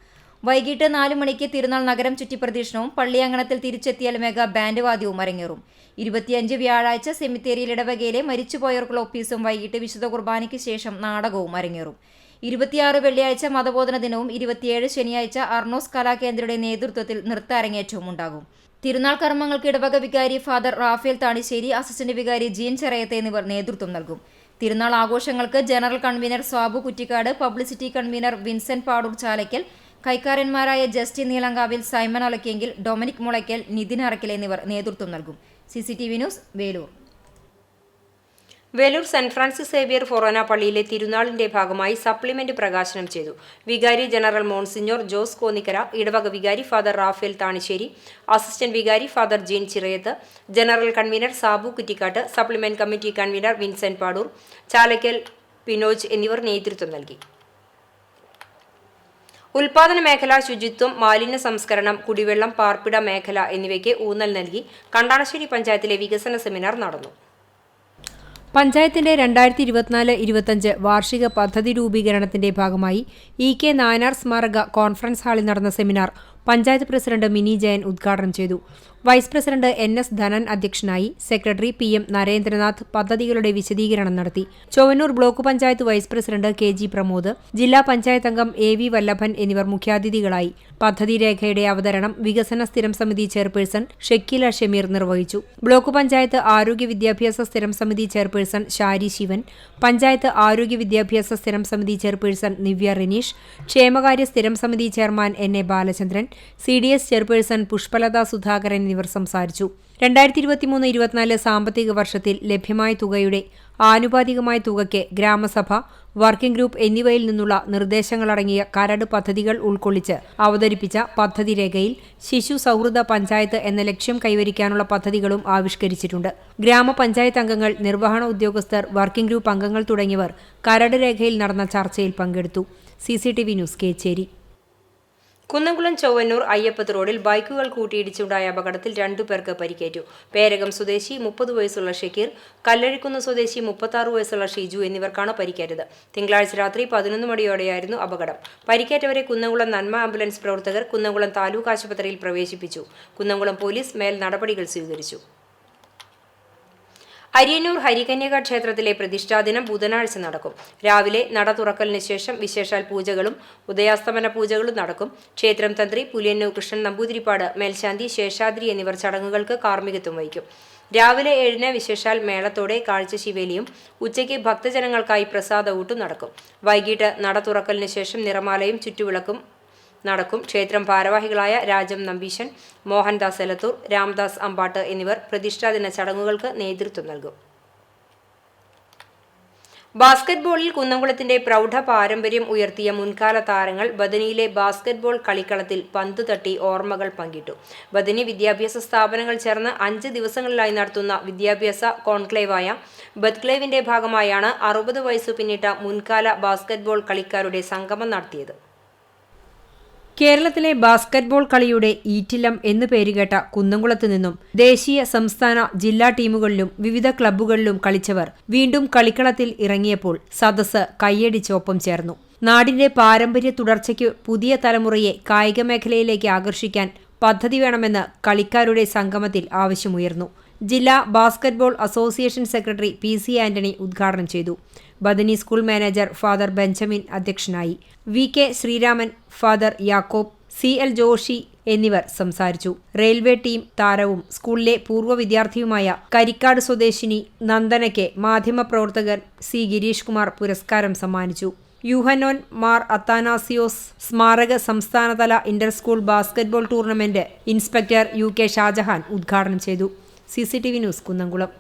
വൈകിട്ട് 4 മണിക്ക് തിരുനാൾ നഗരം ചുറ്റി പ്രദക്ഷിണവും പള്ളിയങ്കണത്തിൽ തിരിച്ചെത്തിയാൽ മെഗാ ബാൻഡ് വാദ്യവും അരങ്ങേറും. 25 വ്യാഴാഴ്ച സെമിത്തേരിയിൽ ഇടവകയിലെ മരിച്ചുപോയവർക്കുള്ള ഒപ്പീസും വൈകിട്ട് വിശുദ്ധ കുർബാനയ്ക്ക് ശേഷം നാടകവും അരങ്ങേറും. 26 വെള്ളിയാഴ്ച മതബോധന ദിനവും 27 ശനിയാഴ്ച അർണോസ് കലാകേന്ദ്രയുടെ നേതൃത്വത്തിൽ നൃത്ത അരങ്ങേറ്റവും ഉണ്ടാകും. തിരുനാൾ കർമ്മങ്ങൾക്ക് ഇടവക വികാരി ഫാദർ റാഫേൽ താണിശ്ശേരി, അസിസ്റ്റന്റ് വികാരി ജീൻ ചെറിയത്ത് എന്നിവർ നേതൃത്വം നൽകും. തിരുനാൾ ആഘോഷങ്ങൾക്ക് general convener Sabu Kuttikkad, publicity convener Vincent Padoor Chalakkal, കൈക്കാരന്മാരായ Justin Neelankavil, Simon Olakkengil, Dominic Mulakkal, Nithin Arakkal എന്നിവർ നേതൃത്വം നൽകും. CCTV news, Velur. Velur saint Francis Xavier forane പള്ളിയിലെ തിരുനാളിന്റെ ഭാഗമായി സപ്ലിമെന്റ് പ്രകാശനം ചെയ്തു. വികാരി ജനറൽ മോൺസിഞ്ഞോർ ജോസ് കോന്നിക്കര, ഇടവക വികാരി ഫാദർ റാഫേൽ താണിശ്ശേരി, അസിസ്റ്റന്റ് വികാരി father Jean Chirayath, general convener Sabu Kuttikkatt, supplement committee convener Vincent Padoor, Chalakkal Pinoj എന്നിവർ നേതൃത്വം നൽകി. ഉൽപാദന മേഖല, ശുചിത്വം, മാലിന്യ സംസ്കരണം, കുടിവെള്ളം, പാർപ്പിട മേഖല എന്നിവയ്ക്ക് ഊന്നൽ നൽകി കണ്ടാണശ്ശേരി പഞ്ചായത്തിലെ വികസന സെമിനാർ നടന്നു. പഞ്ചായത്തിന്റെ 2024-25 വാർഷിക പദ്ധതി രൂപീകരണത്തിന്റെ ഭാഗമായി EK നായനാർ സ്മാരക കോൺഫറൻസ് ഹാളിൽ നടന്ന seminar panchayat president mini Jayan ഉദ്ഘാടനം ചെയ്തു. വൈസ് പ്രസിഡന്റ് NS ധനൻ അധ്യക്ഷനായി. സെക്രട്ടറി PM നരേന്ദ്രനാഥ് പദ്ധതികളുടെ വിശദീകരണം നടത്തി. Chowwannur block panchayat vice president KG Pramod, ജില്ലാ പഞ്ചായത്ത് അംഗം AV വല്ലഭൻ എന്നിവർ മുഖ്യാതിഥികളായി. പദ്ധതി രേഖയുടെ അവതരണം വികസന സ്ഥിരം സമിതി ചെയർപേഴ്സൺ ഷക്കീല ഷമീർ നിർവഹിച്ചു. ബ്ലോക്ക് പഞ്ചായത്ത് ആരോഗ്യ വിദ്യാഭ്യാസ സ്ഥിരം സമിതി ചെയർപേഴ്സൺ ഷാരി ശിവൻ, പഞ്ചായത്ത് ആരോഗ്യ വിദ്യാഭ്യാസ സ്ഥിരം സമിതി ചെയർപേഴ്സൺ നിവ്യ റിനീഷ്, ക്ഷേമകാര്യ സ്ഥിരം സമിതി chairman NA Balachandran, CDS chairperson Pushpalatha Sudhakaran എന്നിവർ സംസാരിച്ചു. 2023-24 സാമ്പത്തിക വർഷത്തിൽ ലഭ്യമായ തുകയുടെ ആനുപാതികമായ തുകയ്ക്ക് ഗ്രാമസഭ, വർക്കിംഗ് ഗ്രൂപ്പ് എന്നിവയിൽ നിന്നുള്ള നിർദ്ദേശങ്ങളടങ്ങിയ കരട് പദ്ധതികൾ ഉൾക്കൊള്ളിച്ച് അവതരിപ്പിച്ച പദ്ധതി രേഖയിൽ ശിശു സൗഹൃദ പഞ്ചായത്ത് എന്ന ലക്ഷ്യം കൈവരിക്കാനുള്ള പദ്ധതികളും ആവിഷ്കരിച്ചിട്ടുണ്ട്. ഗ്രാമപഞ്ചായത്ത് അംഗങ്ങൾ, നിർവഹണ ഉദ്യോഗസ്ഥർ, വർക്കിംഗ് ഗ്രൂപ്പ് അംഗങ്ങൾ തുടങ്ങിയവർ കരട് രേഖയിൽ നടന്ന ചർച്ചയിൽ പങ്കെടുത്തു. CCTV news, Kechery. കുന്നംകുളം ചൊവ്വന്നൂർ അയ്യപ്പത്ത് റോഡിൽ ബൈക്കുകൾ കൂട്ടിയിടിച്ചുണ്ടായ അപകടത്തിൽ 2 പേർക്ക് പരിക്കേറ്റു. പേരകം സ്വദേശി 30 വയസ്സുള്ള ഷക്കീർ, കല്ലഴിക്കുന്ന് സ്വദേശി 36 വയസ്സുള്ള ഷിജു എന്നിവർക്കാണ് പരിക്കേറ്റത്. തിങ്കളാഴ്ച രാത്രി 11 മണിയോടെയായിരുന്നു അപകടം. പരിക്കേറ്റവരെ കുന്നംകുളം നന്മ ആംബുലൻസ് പ്രവർത്തകർ കുന്നംകുളം താലൂക്ക് ആശുപത്രിയിൽ പ്രവേശിപ്പിച്ചു. കുന്നംകുളം പോലീസ് മേൽ നടപടികൾ സ്വീകരിച്ചു. അരിയന്നൂർ ഹരികന്യക ക്ഷേത്രത്തിലെ പ്രതിഷ്ഠാദിനം ബുധനാഴ്ച നടക്കും. രാവിലെ നട തുറക്കലിന് ശേഷം വിശേഷാൽ പൂജകളും ഉദയാസ്തമന പൂജകളും നടക്കും. ക്ഷേത്രം തന്ത്രി പുലിയന്നൂർ കൃഷ്ണൻ നമ്പൂതിരിപ്പാട്, മേൽശാന്തി ശേഷാദ്രി എന്നിവർ ചടങ്ങുകൾക്ക് കാർമ്മികത്വം വഹിക്കും. രാവിലെ 7-ന് വിശേഷാൽ മേളത്തോടെ കാഴ്ചശിവേലിയും ഉച്ചയ്ക്ക് ഭക്തജനങ്ങൾക്കായി പ്രസാദഊട്ടും നടക്കും. വൈകിട്ട് നട തുറക്കലിന് ശേഷം നിറമാലയും ചുറ്റുവിളക്കും നടക്കും. ക്ഷേത്രം ഭാരവാഹികളായ രാജം നമ്പീശൻ, മോഹൻദാസ് എലത്തൂർ, രാംദാസ് അമ്പാട്ട് എന്നിവർ പ്രതിഷ്ഠാദിന ചടങ്ങുകൾക്ക് നേതൃത്വം നൽകും. ബാസ്കറ്റ്ബോളിൽ കുന്നംകുളത്തിന്റെ പ്രൗഢ പാരമ്പര്യം ഉയർത്തിയ മുൻകാല താരങ്ങൾ ബദനിയിലെ ബാസ്കറ്റ്ബോൾ കളിക്കളത്തിൽ പന്ത് തട്ടി ഓർമ്മകൾ പങ്കിട്ടു. ബദനി വിദ്യാഭ്യാസ സ്ഥാപനങ്ങൾ ചേർന്ന് 5 ദിവസങ്ങളിലായി നടത്തുന്ന വിദ്യാഭ്യാസ കോൺക്ലേവായ ബദ്ക്ലേവിന്റെ ഭാഗമായാണ് 60 വയസ്സു പിന്നിട്ട മുൻകാല ബാസ്കറ്റ്ബോൾ കളിക്കാരുടെ സംഗമം നടത്തിയത്. കേരളത്തിലെ ബാസ്കറ്റ്ബോൾ കളിയുടെ ഈറ്റില്ലം എന്നു പേരുകേട്ട കുന്നംകുളത്തു നിന്നും ദേശീയ, സംസ്ഥാന, ജില്ലാ ടീമുകളിലും വിവിധ ക്ലബ്ബുകളിലും കളിച്ചവർ വീണ്ടും കളിക്കളത്തിൽ ഇറങ്ങിയപ്പോൾ സദസ്സ് കൈയടിച്ചൊപ്പം ചേർന്നു. നാടിന്റെ പാരമ്പര്യ തുടർച്ചയ്ക്ക് പുതിയ തലമുറയെ കായിക മേഖലയിലേക്ക് ആകർഷിക്കാൻ പദ്ധതി വേണമെന്ന് കളിക്കാരുടെ സംഗമത്തിൽ ആവശ്യമുയർന്നു. ജില്ലാ basketball association secretary PC Antony ഉദ്ഘാടനം ചെയ്തു. Bethany school manager father Benjamin അധ്യക്ഷനായി. VK ശ്രീരാമൻ, ഫാദർ യാക്കോബ്, CL ജോഷി, എന്നിവർ സംസാരിച്ചു. റെയിൽവേ ടീം താരവും സ്കൂളിലെ പൂർവ്വ വിദ്യാർത്ഥിയുമായ കരിക്കാട് സ്വദേശിനി നന്ദനയ്ക്ക് മാധ്യമപ്രവർത്തകൻ സി ഗിരീഷ് കുമാർ പുരസ്കാരം സമ്മാനിച്ചു. യൂഹന്നോൻ മാർ അത്താനാസിയോസ് സ്മാരക സംസ്ഥാനതല inter school basketball tournament inspector UK Shajahan ഉദ്ഘാടനം ചെയ്തു. CCTV news Kunnamkulam.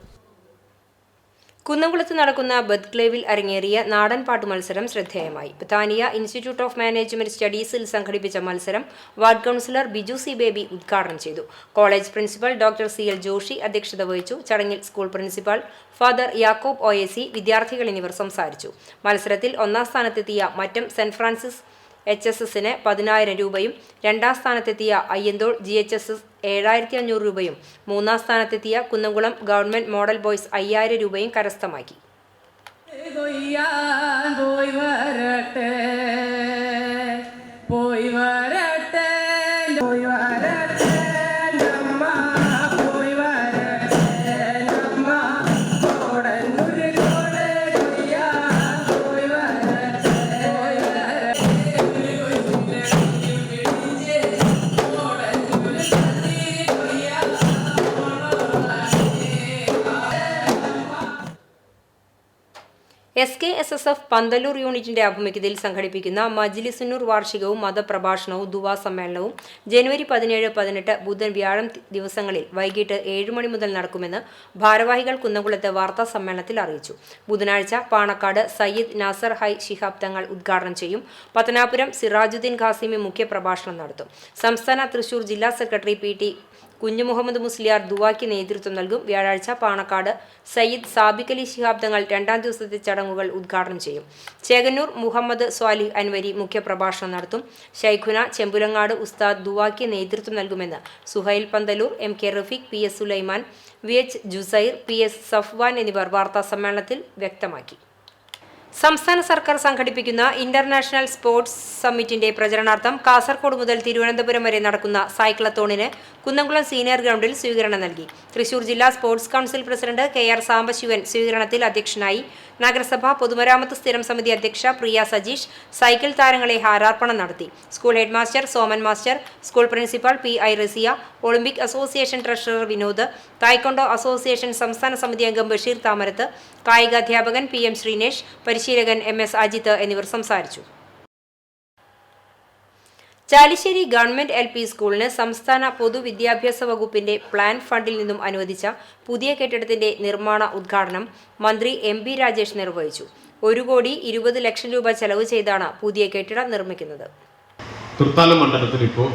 കുന്നംകുളത്ത് നടക്കുന്ന ബത്ക്ലേവിൽ അരങ്ങേറിയ നാടൻ പാട്ട് മത്സരം ശ്രദ്ധേയമായി. ബത്താനിയ ഇൻസ്റ്റിറ്റ്യൂട്ട് ഓഫ് മാനേജ്മെന്റ് സ്റ്റഡീസിൽ സംഘടിപ്പിച്ച മത്സരം ward councillor Biju C Baby ഉദ്ഘാടനം ചെയ്തു. College principal doctor CL Joshi അധ്യക്ഷത വഹിച്ചു. ചടങ്ങിൽ school principal father Yakob OAC, വിദ്യാർത്ഥികൾ എന്നിവർ സംസാരിച്ചു. മത്സരത്തിൽ ഒന്നാം സ്ഥാനത്തെത്തിയ മറ്റം സെന്റ് ഫ്രാൻസിസ് HSSന് 10,000 രൂപയും, രണ്ടാം സ്ഥാനത്തെത്തിയ അയ്യന്തോൾ GHSS 7,500 രൂപയും, മൂന്നാം സ്ഥാനത്തെത്തിയ കുന്നംകുളം ഗവൺമെന്റ് മോഡൽ ബോയ്സ് 5,000 രൂപയും കരസ്ഥമാക്കി. SKSSF പന്തല്ലൂർ യൂണിറ്റിന്റെ ആഭിമുഖ്യത്തിൽ സംഘടിപ്പിക്കുന്ന മജ്ലിസുന്നൂർ വാർഷികവും മതപ്രഭാഷണവും ദുവാ സമ്മേളനവും ജനുവരി 17, 18 ബുധൻ, വ്യാഴം ദിവസങ്ങളിൽ വൈകിട്ട് 7 മണി മുതൽ നടക്കുമെന്ന് ഭാരവാഹികൾ കുന്നംകുളത്ത് വാർത്താ സമ്മേളനത്തിൽ അറിയിച്ചു. ബുധനാഴ്ച പാണക്കാട് സയ്യിദ് നാസർ ഹൈ ശിഹാബ് തങ്ങൾ ഉദ്ഘാടനം ചെയ്യും. പത്തനാപുരം സിറാജുദ്ദീൻ ഖാസിമി മുഖ്യപ്രഭാഷണം നടത്തും. സംസ്ഥാന തൃശൂർ ജില്ലാ സെക്രട്ടറി PT കുഞ്ഞുമുഹമ്മദ് മുസ്ലിയാർ ദുവായ്ക്ക് നേതൃത്വം നൽകും. വ്യാഴാഴ്ച പാണക്കാട് സയ്യിദ് സാബിക് അലി ശിഹാബ് തങ്ങൾ 2ാം ദിവസത്തെ ചടങ്ങുകൾ ഉദ്ഘാടനം ചെയ്യും. ചേകന്നൂർ മുഹമ്മദ് സ്വാലിഹ് അൻവരി മുഖ്യപ്രഭാഷണം നടത്തും. ശൈഖുന ചെമ്പുലങ്ങാട് ഉസ്താദ് ദുവായ്ക്ക് നേതൃത്വം നൽകുമെന്ന് Suhail Pandalur, MK Rafeeq, PS Sulaiman, VH ജുസൈർ, PS Safwan എന്നിവർ വാർത്താ സമ്മേളനത്തിൽ വ്യക്തമാക്കി. സംസ്ഥാന സർക്കാർ സംഘടിപ്പിക്കുന്ന ഇന്റർനാഷണൽ സ്പോർട്സ് സമ്മിറ്റിന്റെ പ്രചരണാർത്ഥം കാസർഗോഡ് മുതൽ തിരുവനന്തപുരം വരെ നടക്കുന്ന സൈക്ലത്തോണിന് കുന്നംകുളം സീനിയർ ഗ്രൗണ്ടിൽ സ്വീകരണം നൽകി. തൃശൂർ ജില്ലാ sports council president KR Sambasivan സ്വീകരണത്തിൽ അധ്യക്ഷനായി. നഗരസഭ പൊതുമരാമത്ത് സ്ഥിരം സമിതി അധ്യക്ഷ പ്രിയ സജീഷ് സൈക്കിൾ താരങ്ങളെ ഹാരാർപ്പണം നടത്തി. School headmaster Soman master, school principal PI Raziya, Olympic association treasurer Vinod, taekwondo association സംസ്ഥാന സമിതി അംഗം ബഷീർ താമരത്ത്, കായികാധ്യാപകൻ PM ശ്രീനേഷ്, പരിശീലകൻ MS അജിത്ത് എന്നിവർ സംസാരിച്ചു. ചാലിശ്ശേരി ഗവൺമെന്റ് LP സ്കൂളിന് സംസ്ഥാന പൊതുവിദ്യാഭ്യാസ വകുപ്പിന്റെ പ്ലാൻ ഫണ്ടിൽ നിന്നും അനുവദിച്ച പുതിയ കെട്ടിടത്തിന്റെ നിർമ്മാണ ഉദ്ഘാടനം മന്ത്രി MB രാജേഷ് നിർവഹിച്ചു. 1,20,00,000 രൂപ ചെലവ് ചെയ്താണ് പുതിയ കെട്ടിടം നിർമ്മിക്കുന്നത്. തൃത്താല മണ്ഡലത്തിൽ ഇപ്പോൾ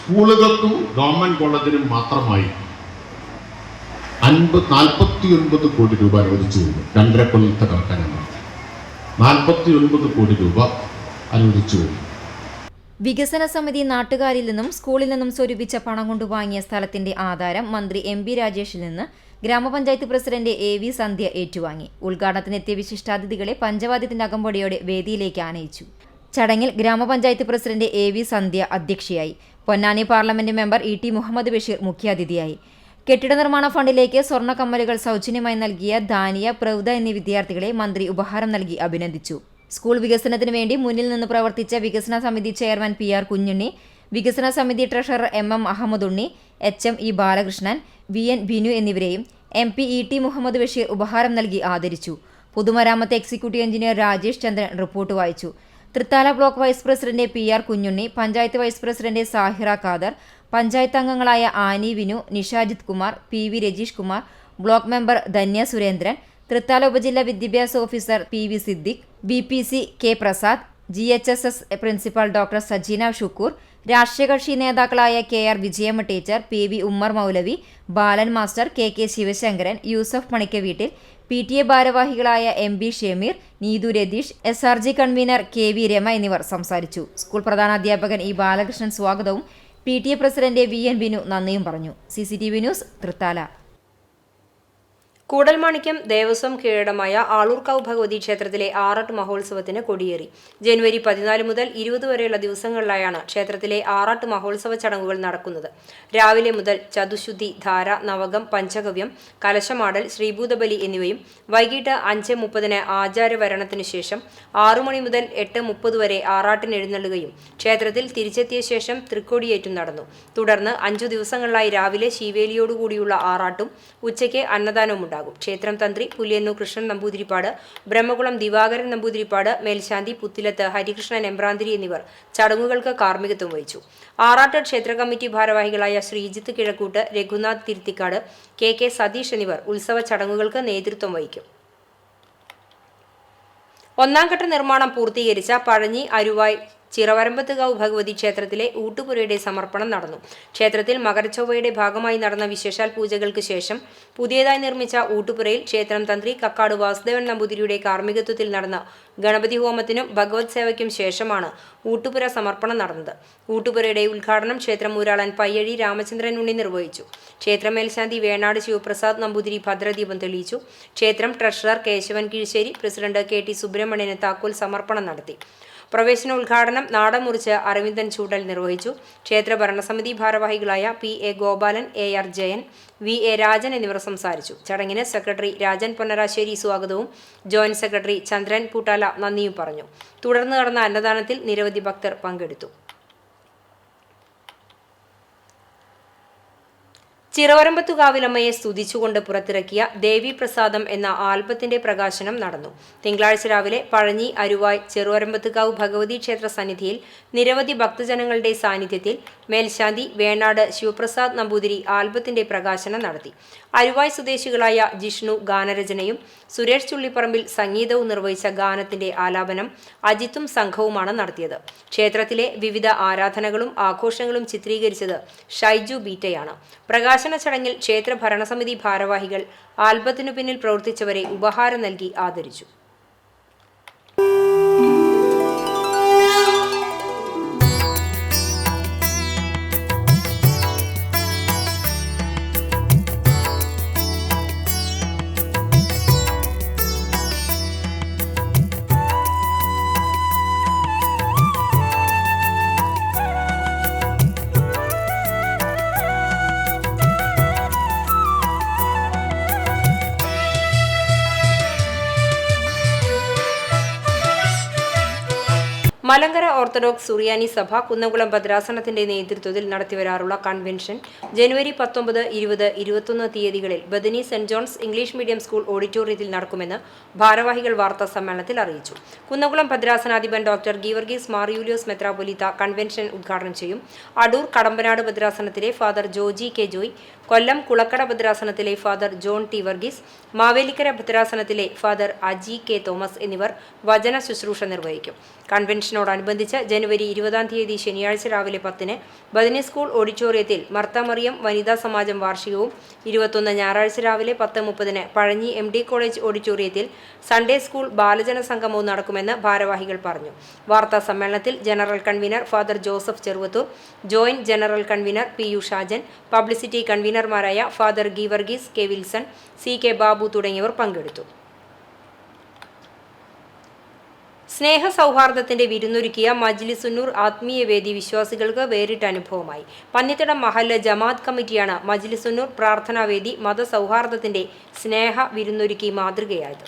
സ്കൂളുകൾക്കും ഗവൺമെന്റ് കോളേജിനും മാത്രമായി 49 കോടി രൂപ അനുവദിച്ചു കഴിഞ്ഞു. 2.5 കൊല്ലത്തെ കണക്കാനാണ് 49 കോടി രൂപ അനുവദിച്ചു കഴിഞ്ഞു. വികസന സമിതി നാട്ടുകാരിൽ നിന്നും സ്കൂളിൽ നിന്നും സ്വരൂപിച്ച പണം കൊണ്ട് വാങ്ങിയ സ്ഥലത്തിന്റെ ആധാരം മന്ത്രി MB രാജേഷിൽ നിന്ന് ഗ്രാമപഞ്ചായത്ത് പ്രസിഡന്റ് AV സന്ധ്യ ഏറ്റുവാങ്ങി. ഉദ്ഘാടനത്തിനെത്തിയ വിശിഷ്ടാതിഥികളെ പഞ്ചവാദ്യത്തിന്റെ അകമ്പടിയോടെ വേദിയിലേക്ക് ആനയിച്ചു. ചടങ്ങിൽ ഗ്രാമപഞ്ചായത്ത് പ്രസിഡന്റ് AV സന്ധ്യ അധ്യക്ഷയായി. Ponnani parliament member ET Muhammad Basheer മുഖ്യാതിഥിയായി. കെട്ടിട നിർമ്മാണ ഫണ്ടിലേക്ക് സ്വർണ്ണ കമ്മലുകൾ സൗജന്യമായി നൽകിയ ദാനിയ, പ്രൗദ എന്നീ വിദ്യാർത്ഥികളെ മന്ത്രി ഉപഹാരം നൽകി അഭിനന്ദിച്ചു. സ്കൂൾ വികസനത്തിന് വേണ്ടി മുന്നിൽ നിന്ന് പ്രവർത്തിച്ച വികസന സമിതി ചെയർമാൻ PR കുഞ്ഞുണ്ണി, വികസന സമിതി treasurer MM Ahammadunni, HM E Balakrishnan, VN Binu എന്നിവരെയും MP ET മുഹമ്മദ് ബഷീർ ഉപഹാരം നൽകി ആദരിച്ചു. പൊതുമരാമത്ത് executive engineer Rajesh Chandran report വായിച്ചു. Thrithala block vice president PR Kunhunni, panchayat vice president Sahira Khader, panchayat അംഗങ്ങളായ Annie Vinu, Nishajith Kumar, PV Rajeesh Kumar, block member Dhanya Surendran, Thrithala ഉപജില്ലാ വിദ്യാഭ്യാസ officer PV Siddique, BPC K Prasad, GHSS principal doctor Sajeena Shukoor, രാഷ്ട്രീയ കക്ഷി നേതാക്കളായ KR Vijayamma teacher, PV Ummer Moulavi, Balan master, KK Sivasankaran, Yusuf Panikkaveettil, PTA ഭാരവാഹികളായ MB Shameer, Neethu Ratheesh, SRG convener KV Rama എന്നിവർ സംസാരിച്ചു. സ്കൂൾ പ്രധാനാധ്യാപകൻ E ബാലകൃഷ്ണൻ സ്വാഗതവും PTA പ്രസിഡന്റ് VN ബിനു നന്ദിയും പറഞ്ഞു. CCTV news Thrithala. കൂടൽമാണിക്യം ദേവസ്വം കീഴടമായ ആളൂർക്കാവ് ഭഗവതി ക്ഷേത്രത്തിലെ ആറാട്ട് മഹോത്സവത്തിന് കൊടിയേറി. ജനുവരി 14 മുതൽ 20 വരെയുള്ള ദിവസങ്ങളിലായാണ് ക്ഷേത്രത്തിലെ ആറാട്ട് മഹോത്സവ ചടങ്ങുകൾ നടക്കുന്നത്. രാവിലെ മുതൽ ചതുശുദ്ധി, ധാര, നവകം, പഞ്ചഗവ്യം, കലശമാടൽ, ശ്രീഭൂതബലി എന്നിവയും വൈകിട്ട് 5:30 ആചാരവരണത്തിനു ശേഷം 6 മണി മുതൽ 8:30 വരെ ആറാട്ടിന് എഴുന്നള്ളുകയും ക്ഷേത്രത്തിൽ തിരിച്ചെത്തിയ ശേഷം തൃക്കൊടിയേറ്റും നടന്നു. തുടർന്ന് 5 ദിവസങ്ങളിലായി രാവിലെ ശീവേലിയോടുകൂടിയുള്ള ആറാട്ടും ഉച്ചയ്ക്ക് അന്നദാനവും ഉണ്ടാകും. ക്ഷേത്രം തന്ത്രി പുലിയന്നൂർ കൃഷ്ണൻ നമ്പൂതിരിപ്പാട്, ബ്രഹ്മകുളം ദിവാകരൻ നമ്പൂതിരിപ്പാട്, മേൽശാന്തി പുത്തിലത്ത് ഹരികൃഷ്ണൻ എമ്പ്രാന്തിരി എന്നിവർ ചടങ്ങുകൾക്ക് കാർമ്മികത്വം വഹിച്ചു. ആറാട്ട് ക്ഷേത്ര കമ്മിറ്റി ഭാരവാഹികളായ ശ്രീജിത്ത് കിഴക്കൂട്ട്, രഘുനാഥ് തിരുത്തിക്കാട്, കെ സതീഷ് എന്നിവർ ഉത്സവ ചടങ്ങുകൾക്ക് നേതൃത്വം വഹിക്കും. ഒന്നാംഘട്ട നിർമ്മാണം പൂർത്തീകരിച്ച പഴഞ്ഞി അരുവായ് ചിറവരമ്പത്തുകാവ് ഭഗവതി ക്ഷേത്രത്തിലെ ഊട്ടുപുരയുടെ സമർപ്പണം നടന്നു. ക്ഷേത്രത്തിൽ മകരച്ചൊവ്വയുടെ ഭാഗമായി നടന്ന വിശേഷാൽ പൂജകൾക്ക് ശേഷം പുതിയതായി നിർമ്മിച്ച ഊട്ടുപുരയിൽ ക്ഷേത്രം തന്ത്രി കക്കാട് വാസുദേവൻ നമ്പൂതിരിയുടെ കാർമ്മികത്വത്തിൽ നടന്ന ഗണപതി ഹോമത്തിനും ഭഗവത് സേവയ്ക്കും ശേഷമാണ് ഊട്ടുപുര സമർപ്പണം നടന്നത്. ഊട്ടുപുരയുടെ ഉദ്ഘാടനം ക്ഷേത്രം ഊരാളൻ പയ്യഴി രാമചന്ദ്രൻ ഉണ്ണി നിർവഹിച്ചു. ക്ഷേത്ര മേൽശാന്തി വേണാട് ശിവപ്രസാദ് നമ്പൂതിരി ഭദ്രദീപം തെളിയിച്ചു. ക്ഷേത്രം treasurer Kesavan Keezhssery, president KT സുബ്രഹ്മണ്യന് താക്കോൽ സമർപ്പണം നടത്തി. പ്രവേശന ഉദ്ഘാടനം നാടൻ മുറിച്ച് അരവിന്ദൻ ചൂടൽ നിർവഹിച്ചു. ക്ഷേത്ര ഭരണസമിതി ഭാരവാഹികളായ PA Gopalan, AR Jayan, VA Rajan എന്നിവർ സംസാരിച്ചു. ചടങ്ങിന് സെക്രട്ടറി രാജൻ പൊന്നരാശ്ശേരി സ്വാഗതവും ജോയിന്റ് സെക്രട്ടറി ചന്ദ്രൻ പൂട്ടാല നന്ദിയും പറഞ്ഞു. തുടർന്ന് നടന്ന അന്നദാനത്തിൽ നിരവധി ഭക്തർ പങ്കെടുത്തു. ചിറവരമ്പത്തുകാവിലമ്മയെ സ്തുതിച്ചുകൊണ്ട് പുറത്തിറക്കിയ ദേവീപ്രസാദം എന്ന ആൽബത്തിന്റെ പ്രകാശനം നടന്നു. തിങ്കളാഴ്ച രാവിലെ പഴഞ്ഞി അരുവായ് ചെറുവരമ്പത്തുകാവ് ഭഗവതി ക്ഷേത്ര സന്നിധിയിൽ നിരവധി ഭക്തജനങ്ങളുടെ സാന്നിധ്യത്തിൽ മേൽശാന്തി വേണാട് ശിവപ്രസാദ് നമ്പൂതിരി ആൽബത്തിന്റെ പ്രകാശനം നടത്തി. അരുവായ് സ്വദേശികളായ ജിഷ്ണു ഗാനരചനയും സുരേഷ് ചുള്ളിപ്പറമ്പിൽ സംഗീതവും നിർവഹിച്ച ഗാനത്തിന്റെ ആലാപനം അജിത്തും സംഘവുമാണ് നടത്തിയത്. ക്ഷേത്രത്തിലെ വിവിധ ആരാധനകളും ആഘോഷങ്ങളും ചിത്രീകരിച്ചത് ഷൈജു ബീറ്റയാണ്. പ്രകാശന ചടങ്ങിൽ ക്ഷേത്ര ഭരണസമിതി ഭാരവാഹികൾ ആൽബത്തിനു പിന്നിൽ പ്രവർത്തിച്ചവരെ ഉപഹാരം നൽകി ആദരിച്ചു. മലങ്കര ഓർത്തഡോക്സ് സുറിയാനി സഭ കുന്നംകുളം ഭദ്രാസനത്തിന്റെ നേതൃത്വത്തിൽ നടത്തിവരാറുള്ള കൺവെൻഷൻ ജനുവരി 19, 20, 21 തീയതികളിൽ Bethany saint John's English medium school ഓഡിറ്റോറിയത്തിൽ നടക്കുമെന്ന് ഭാരവാഹികൾ വാർത്താ സമ്മേളനത്തിൽ അറിയിച്ചു. കുന്നംകുളം ഭദ്രാസനാധിപൻ ഡോക്ടർ ഗീവർഗീസ് മാർ യൂലിയോസ് മെത്രാപ്പൊലീത്ത കൺവെൻഷൻ ഉദ്ഘാടനം ചെയ്യും. അടൂർ കടമ്പനാട് ഭദ്രാസനത്തിലെ father Joji K Joy, Kollam Kulakkada ഭദ്രാസനത്തിലെ father John T Varghese, Mavelikkara ഭദ്രാസനത്തിലെ ഫാദർ അജി കെ തോമസ് എന്നിവർ വചന ശുശ്രൂഷ നിർവഹിക്കും. കൺവെൻഷനോടനുബന്ധിച്ച് ജനുവരി 20 തീയതി ശനിയാഴ്ച രാവിലെ 10 ബദനി സ്കൂൾ ഓഡിറ്റോറിയത്തിൽ മർത്തമറിയം വനിതാ സമാജം വാർഷികവും 21 ഞായറാഴ്ച രാവിലെ 10:30 പഴഞ്ഞി MD കോളേജ് ഓഡിറ്റോറിയത്തിൽ സൺഡേ സ്കൂൾ ബാലജന സംഗമവും നടക്കുമെന്ന് ഭാരവാഹികൾ പറഞ്ഞു. വാർത്താ സമ്മേളനത്തിൽ general convener father Joseph Cheruvathur, joint general convener PU Shajan, publicity കൺവീനർമാരായ father Geevarghese K Wilson, CK Babu തുടങ്ങിയവർ പങ്കെടുത്തു. സ്നേഹ സൗഹാർദ്ദത്തിന്റെ വിരുന്നൊരുക്കിയ മജ്ലിസുന്നൂർ ആത്മീയവേദി വിശ്വാസികൾക്ക് വേറിട്ട അനുഭവമായി. പന്നിത്തടം മഹല്ല് ജമാഅത്ത് കമ്മിറ്റിയാണ് മജ്ലിസുന്നൂർ പ്രാർത്ഥനാവേദി മതസൗഹാർദ്ദത്തിന്റെ സ്നേഹ വിരുന്നൊരുക്കി മാതൃകയായത്.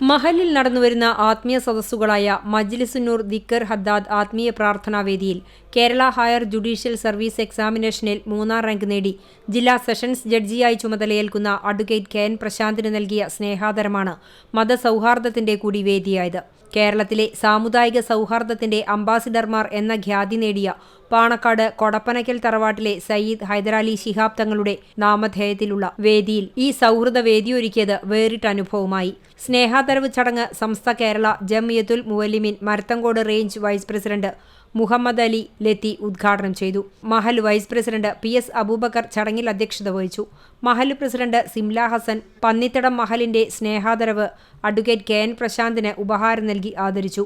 മഹലിൽ നടന്നുവരുന്ന ആത്മീയ സദസ്സുകളായ മജ്ലിസുന്നൂർ ദിക്കർ ഹദ്ദാദ് ആത്മീയ പ്രാർത്ഥനാവേദിയിൽ കേരള ഹയർ ജുഡീഷ്യൽ സർവീസ് എക്സാമിനേഷനിൽ 3ാം റാങ്ക് നേടി ജില്ലാ സെഷൻസ് ജഡ്ജിയായി ചുമതലയേൽക്കുന്ന അഡ്വക്കേറ്റ് KN പ്രശാന്തിന് നൽകിയ സ്നേഹാദരമാണ് മതസൗഹാർദ്ദത്തിന്റെ കൂടി വേദിയായത്. കേരളത്തിലെ സാമുദായിക സൗഹാർദ്ദത്തിന്റെ അംബാസിഡർമാർ എന്ന ഖ്യാതി നേടിയ പാണക്കാട് കൊടപ്പനയ്ക്കൽ തറവാട്ടിലെ സയ്യിദ് ഹൈദരാലി ശിഹാബ് തങ്ങളുടെ നാമധേയത്തിലുള്ള വേദിയിൽ ഈ സൗഹൃദ വേദിയൊരുക്കിയത് വേറിട്ട അനുഭവമായി. സ്നേഹാദരവ് ചടങ്ങ് സംസ്ഥ Kerala Jamiyyathul Muallimeen Marathamkode range vice president Muhammad Ali ലത്തി ഉദ്ഘാടനം ചെയ്തു. മഹൽ വൈസ് പ്രസിഡന്റ് PS അബൂബക്കർ ചടങ്ങിൽ അധ്യക്ഷത വഹിച്ചു. മഹൽ പ്രസിഡന്റ് സിംല ഹസൻ പന്നിത്തടം മഹലിന്റെ സ്നേഹാദരവ് അഡ്വക്കേറ്റ് KN പ്രശാന്തിന് ഉപഹാരം നൽകി ആദരിച്ചു.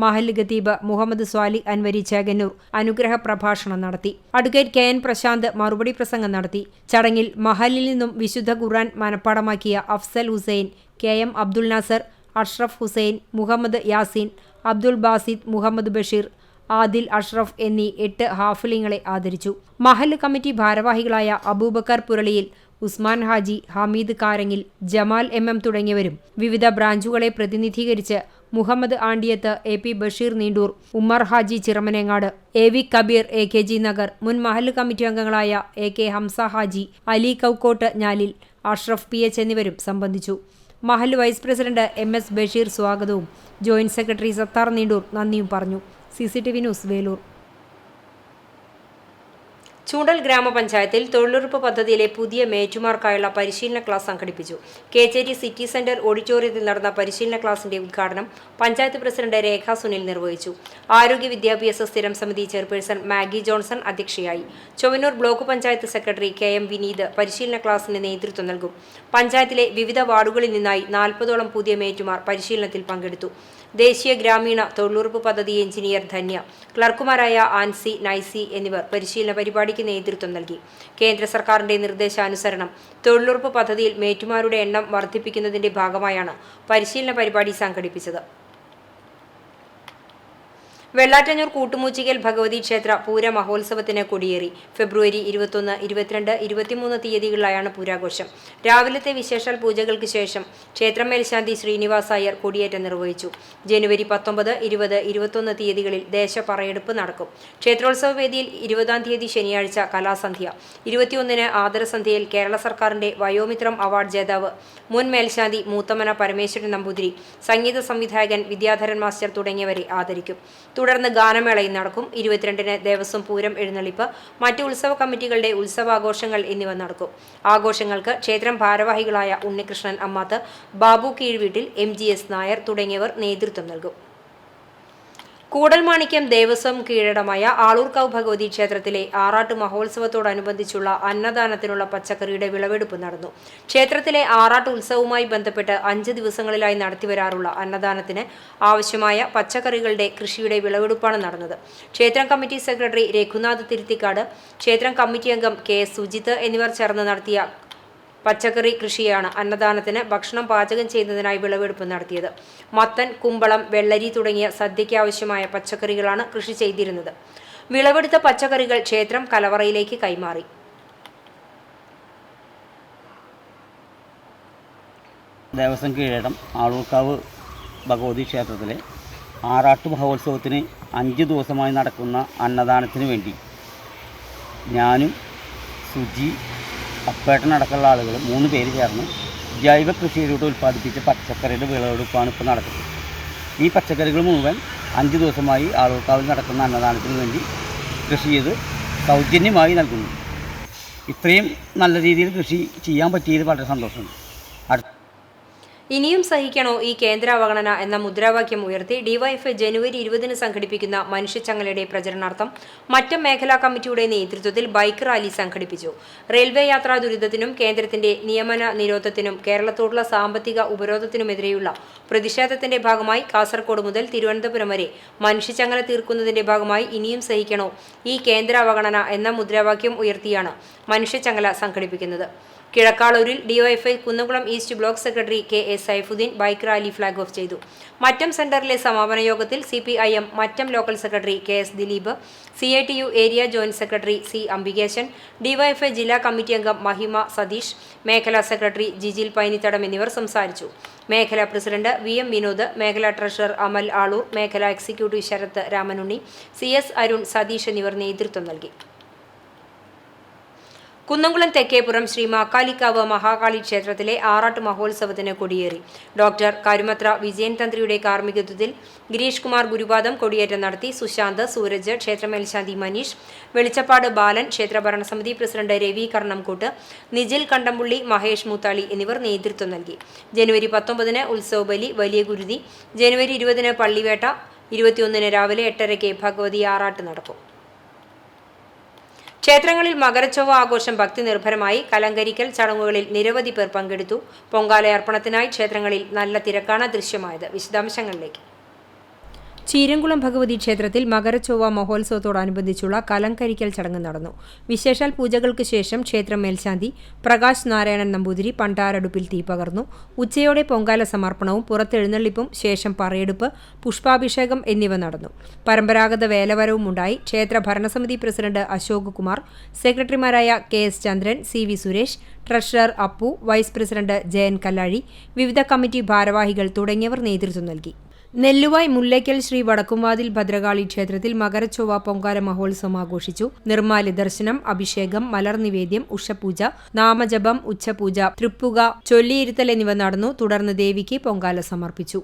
മഹല്ല് ഖതീബ് മുഹമ്മദ് സ്വാലിഹ് അൻവരി ചേകന്നൂർ അനുഗ്രഹ പ്രഭാഷണം നടത്തി. അഡ്വക്കേറ്റ് കെ എൻ പ്രശാന്ത് മറുപടി പ്രസംഗം നടത്തി. ചടങ്ങിൽ മഹല്ലിൽ നിന്നും വിശുദ്ധ ഖുർആൻ മനഃപ്പാഠമാക്കിയ അഫ്സൽ ഹുസൈൻ, കെ എം അബ്ദുൽ നാസർ, അഷ്റഫ് ഹുസൈൻ, മുഹമ്മദ് യാസീൻ, അബ്ദുൽ ബാസിദ്, മുഹമ്മദ് ബഷീർ, ആദിൽ അഷ്റഫ് എന്നീ 8 ഹാഫിലിങ്ങളെ ആദരിച്ചു. മഹല്ല് കമ്മിറ്റി ഭാരവാഹികളായ അബൂബക്കർ പുരളിയിൽ, ഉസ്മാൻ ഹാജി, ഹമീദ് കാരങ്ങിൽ, ജമാൽ MM തുടങ്ങിയവരും വിവിധ ബ്രാഞ്ചുകളെ പ്രതിനിധീകരിച്ച് Muhammad ആണ്ടിയത്ത്, AP Basheer Neendoor, Ummer Haji Chiramanengad, AV Kabir, AKG Nagar, മുൻ മഹല്ല് കമ്മിറ്റി അംഗങ്ങളായ AK ഹംസ ഹാജി, അലി കൗക്കോട്ട് ഞാലിൽ, അഷ്റഫ് PH എന്നിവരും സംബന്ധിച്ചു. മഹല്ല് വൈസ് പ്രസിഡന്റ് MS ബഷീർ സ്വാഗതവും ജോയിന്റ് സെക്രട്ടറി സത്താർ നീണ്ടൂർ നന്ദിയും പറഞ്ഞു. CCTV news Velur. ചൂണ്ടൽ ഗ്രാമപഞ്ചായത്തിൽ തൊഴിലുറപ്പ് പദ്ധതിയിലെ പുതിയ മേറ്റുമാർക്കായുള്ള പരിശീലന ക്ലാസ് സംഘടിപ്പിച്ചു. കേച്ചേരി സിറ്റി സെന്റർ ഓഡിറ്റോറിയത്തിൽ നടന്ന പരിശീലന ക്ലാസിന്റെ ഉദ്ഘാടനം പഞ്ചായത്ത് പ്രസിഡന്റ് രേഖ സുനിൽ നിർവഹിച്ചു. ആരോഗ്യ വിദ്യാഭ്യാസ സ്ഥിരം സമിതി ചെയർപേഴ്സൺ മാഗി ജോൺസൺ അധ്യക്ഷയായി. Chowwannur block panchayat secretary KM Vineeth പരിശീലന ക്ലാസിന് നേതൃത്വം നൽകും. പഞ്ചായത്തിലെ വിവിധ വാർഡുകളിൽ നിന്നായി 40ഓളം പുതിയ മേറ്റുമാർ പരിശീലനത്തിൽ പങ്കെടുത്തു. ദേശീയ ഗ്രാമീണ തൊഴിലുറപ്പ് പദ്ധതി എഞ്ചിനീയർ ധന്യ, ക്ലർക്കുമാരായ ആൻസി, നൈസി എന്നിവർ പരിശീലന പരിപാടിക്ക് നേതൃത്വം നൽകി. കേന്ദ്ര സർക്കാരിന്റെ നിർദ്ദേശാനുസരണം തൊഴിലുറപ്പ് പദ്ധതിയിൽ മേറ്റുമാരുടെ എണ്ണം വർദ്ധിപ്പിക്കുന്നതിന്റെ ഭാഗമായാണ് പരിശീലന പരിപാടി സംഘടിപ്പിച്ചത്. വെള്ളാറ്റഞ്ഞൂർ കൂട്ടുമൂച്ചിക്കൽ ഭഗവതി ക്ഷേത്ര പൂര മഹോത്സവത്തിന് കൊടിയേറി. ഫെബ്രുവരി 21, 22, 23 തീയതികളിലായാണ് പൂരാഘോഷം. രാവിലത്തെ വിശേഷാൽ പൂജകൾക്ക് ശേഷം ക്ഷേത്രം മേൽശാന്തി ശ്രീനിവാസ് അയ്യർ കൊടിയേറ്റം നിർവഹിച്ചു. ജനുവരി 19, 20, 21 തീയതികളിൽ ദേശപറയെടുപ്പ് നടക്കും. ക്ഷേത്രോത്സവ വേദിയിൽ 20-ാം തീയതി ശനിയാഴ്ച കലാസന്ധ്യ, 21-ന് ആദരസന്ധ്യയിൽ കേരള സർക്കാരിന്റെ വയോമിത്രം അവാർഡ് ജേതാവ് മുൻ മേൽശാന്തി മൂത്തമന പരമേശ്വരൻ നമ്പൂതിരി, സംഗീത സംവിധായകൻ വിദ്യാധരൻ മാസ്റ്റർ തുടങ്ങിയവരെ ആദരിക്കും. തുടർന്ന് ഗാനമേളയും നടക്കും. 22-ന് ദേവസ്വം പൂരം എഴുന്നള്ളിപ്പ്, മറ്റ് ഉത്സവ കമ്മിറ്റികളുടെ ഉത്സവാഘോഷങ്ങൾ എന്നിവ നടക്കും. ആഘോഷങ്ങൾക്ക് ക്ഷേത്രം ഭാരവാഹികളായ ഉണ്ണികൃഷ്ണൻ അമ്മാത്ത്, ബാബു കീഴ്വീട്ടിൽ, MGS നായർ തുടങ്ങിയവർ നേതൃത്വം നൽകും. കൂടൽമാണിക്യം ദേവസ്വം കീഴടമായ ആളൂർക്കാവ് ഭഗവതി ക്ഷേത്രത്തിലെ ആറാട്ട് മഹോത്സവത്തോടനുബന്ധിച്ചുള്ള അന്നദാനത്തിനുള്ള പച്ചക്കറിയുടെ വിളവെടുപ്പ് നടന്നു. ക്ഷേത്രത്തിലെ ആറാട്ട് ഉത്സവവുമായി ബന്ധപ്പെട്ട് 5 ദിവസങ്ങളിലായി നടത്തിവരാറുള്ള അന്നദാനത്തിന് ആവശ്യമായ പച്ചക്കറികളുടെ കൃഷിയുടെ വിളവെടുപ്പാണ് നടന്നത്. ക്ഷേത്രം കമ്മിറ്റി സെക്രട്ടറി രഘുനാഥ് തിരുത്തിക്കാട്, ക്ഷേത്രം കമ്മിറ്റി അംഗം KS സുജിത്ത് എന്നിവർ ചേർന്ന് നടത്തിയ പച്ചക്കറി കൃഷിയാണ് അന്നദാനത്തിന് ഭക്ഷണം പാചകം ചെയ്യുന്നതിനായി വിളവെടുപ്പ് നടത്തിയത്. മത്തൻ, കുമ്പളം, വെള്ളരി തുടങ്ങിയ സദ്യയ്ക്ക് ആവശ്യമായ പച്ചക്കറികളാണ് കൃഷി ചെയ്തിരുന്നത്. വിളവെടുത്ത പച്ചക്കറികൾ ക്ഷേത്രം കലവറയിലേക്ക് കൈമാറി. ദേവസ്വം കീഴടം ആളൂർക്കാവ് ഭഗവതി ക്ഷേത്രത്തിലെ ആറാട്ട് മഹോത്സവത്തിന് 5 ദിവസമായി നടക്കുന്ന അന്നദാനത്തിന് വേണ്ടി ഞാനും സുജി, അപ്പേട്ടനടക്കമുള്ള ആളുകൾ 3 പേര് ചേർന്ന് ജൈവ കൃഷിയിലൂടെ ഉൽപ്പാദിപ്പിച്ച പച്ചക്കറിയുടെ വിളവെടുപ്പാണ് ഇപ്പോൾ നടക്കുന്നത്. ഈ പച്ചക്കറികൾ മുഴുവൻ 5 ദിവസമായി ആളൂർക്കാവിൽ നടക്കുന്ന അന്നദാനത്തിന് വേണ്ടി കൃഷി ചെയ്ത് സൗജന്യമായി നൽകുന്നു. ഇത്രയും നല്ല രീതിയിൽ കൃഷി ചെയ്യാൻ പറ്റിയത് വളരെ സന്തോഷമുണ്ട്. ഇനിയും സഹിക്കണോ ഈ കേന്ദ്ര അവഗണന എന്ന മുദ്രാവാക്യം ഉയർത്തി ഡിവൈഎഫ്ഐ ജനുവരി 20-ന് സംഘടിപ്പിക്കുന്ന മനുഷ്യച്ചങ്ങലയുടെ പ്രചരണാർത്ഥം മറ്റം മേഖലാ കമ്മിറ്റിയുടെ നേതൃത്വത്തിൽ ബൈക്ക് റാലി സംഘടിപ്പിച്ചു. റെയിൽവേ യാത്രാ ദുരിതത്തിനും കേന്ദ്രത്തിന്റെ നിയമന നിരോധത്തിനും കേരളത്തോടുള്ള സാമ്പത്തിക ഉപരോധത്തിനുമെതിരെയുള്ള പ്രതിഷേധത്തിന്റെ ഭാഗമായി കാസർഗോഡ് മുതൽ തിരുവനന്തപുരം വരെ മനുഷ്യച്ചങ്ങല തീർക്കുന്നതിന്റെ ഭാഗമായി ഇനിയും സഹിക്കണോ ഈ കേന്ദ്ര അവഗണന എന്ന മുദ്രാവാക്യം ഉയർത്തിയാണ് മനുഷ്യച്ചങ്ങല സംഘടിപ്പിക്കുന്നത്. കിഴക്കാളൂരിൽ DYFI Kunnamkulam east block secretary KA Saifudheen bike rally flag off ചെയ്തു. മറ്റം സെന്ററിലെ സമാപന യോഗത്തിൽ CPIM Mattam local secretary KS Dileep, CITU area joint secretary C Ambikesan, DYFI ജില്ലാ കമ്മിറ്റി അംഗം മഹിമ സതീഷ്, മേഖലാ സെക്രട്ടറി ജിജിൽ പൈനിത്തടം എന്നിവർ സംസാരിച്ചു. മേഖലാ പ്രസിഡന്റ് VM വിനോദ്, മേഖലാ ട്രഷറർ അമൽ ആളൂർ, മേഖലാ എക്സിക്യൂട്ടീവ് ശരത് രാമനുണ്ണി, CS അരുൺ, സതീഷ് എന്നിവർ നേതൃത്വം നൽകി. കുന്നംകുളം തെക്കേപ്പുറം ശ്രീ മാക്കാലിക്കാവ് മഹാകാളി ക്ഷേത്രത്തിലെ ആറാട്ട് മഹോത്സവത്തിന് കൊടിയേറി. ഡോക്ടർ കരുമത്ര വിജയൻ തന്ത്രിയുടെ കാർമ്മികത്വത്തിൽ ഗിരീഷ് കുമാർ ഗുരുപാദം കൊടിയേറ്റം നടത്തി. സുശാന്ത്, സൂരജ്, ക്ഷേത്രമേൽശാന്തി മനീഷ്, വെളിച്ചപ്പാട് ബാലൻ, ക്ഷേത്ര ഭരണസമിതി പ്രസിഡന്റ് രവി കർണംകൂട്ട്, നിജിൽ കണ്ടംപുള്ളി, മഹേഷ് മൂത്താളി എന്നിവർ നേതൃത്വം നൽകി. ജനുവരി 19-ന് ഉത്സവബലി, വലിയ ഗുരുതി. ജനുവരി 20-ന് പള്ളിവേട്ട. 21-ന് രാവിലെ 8:30-ക്ക് ഭഗവതി ആറാട്ട് നടക്കും. ക്ഷേത്രങ്ങളിൽ മകരച്ചൊവ്വ ആഘോഷം ഭക്തി നിർഭരമായി. കലങ്കരിക്കൽ ചടങ്ങുകളിൽ നിരവധി പേർ പങ്കെടുത്തു. പൊങ്കാലയർപ്പണത്തിനായി ക്ഷേത്രങ്ങളിൽ നല്ല തിരക്കാണ് ദൃശ്യമായത്. വിശദാംശങ്ങളിലേക്ക്. ചീരംകുളം ഭഗവതി ക്ഷേത്രത്തിൽ മകരച്ചൊവ്വ മഹോത്സവത്തോടനുബന്ധിച്ചുള്ള കലംകരിക്കൽ ചടങ്ങ് നടന്നു. വിശേഷാൽ പൂജകൾക്ക് ശേഷം ക്ഷേത്രം മേൽശാന്തി പ്രകാശ് നാരായണൻ നമ്പൂതിരി പണ്ടാരടുപ്പിൽ തീ പകർന്നു. ഉച്ചയോടെ പൊങ്കാല സമർപ്പണവും പുറത്തെഴുന്നള്ളിപ്പും ശേഷം പറയെടുപ്പ്, പുഷ്പാഭിഷേകം എന്നിവ നടന്നു. പരമ്പരാഗത വേലവരവും ഉണ്ടായി. ക്ഷേത്ര ഭരണസമിതി പ്രസിഡന്റ് അശോക് കുമാർ, സെക്രട്ടറിമാരായ KS Chandran, CV Suresh, treasurer Appu, vice president Jayan Kallazhi, വിവിധ കമ്മിറ്റി ഭാരവാഹികൾ തുടങ്ങിയവർ നേതൃത്വം നൽകി. നെല്ലുവായ് മുല്ലയ്ക്കൽ ശ്രീ വടക്കുംവാതിൽ ഭദ്രകാളി ക്ഷേത്രത്തിൽ മകരച്ചൊവ്വ പൊങ്കാല മഹോത്സവം ആഘോഷിച്ചു. നിർമ്മാല്യ ദർശനം, അഭിഷേകം, മലർനിവേദ്യം, ഉഷപൂജ, നാമജപം, ഉച്ചപൂജ, തൃപ്പുക, ചൊല്ലിയിരുത്തൽ എന്നിവ നടന്നു. തുടർന്ന് ദേവിക്ക് പൊങ്കാല സമർപ്പിച്ചു.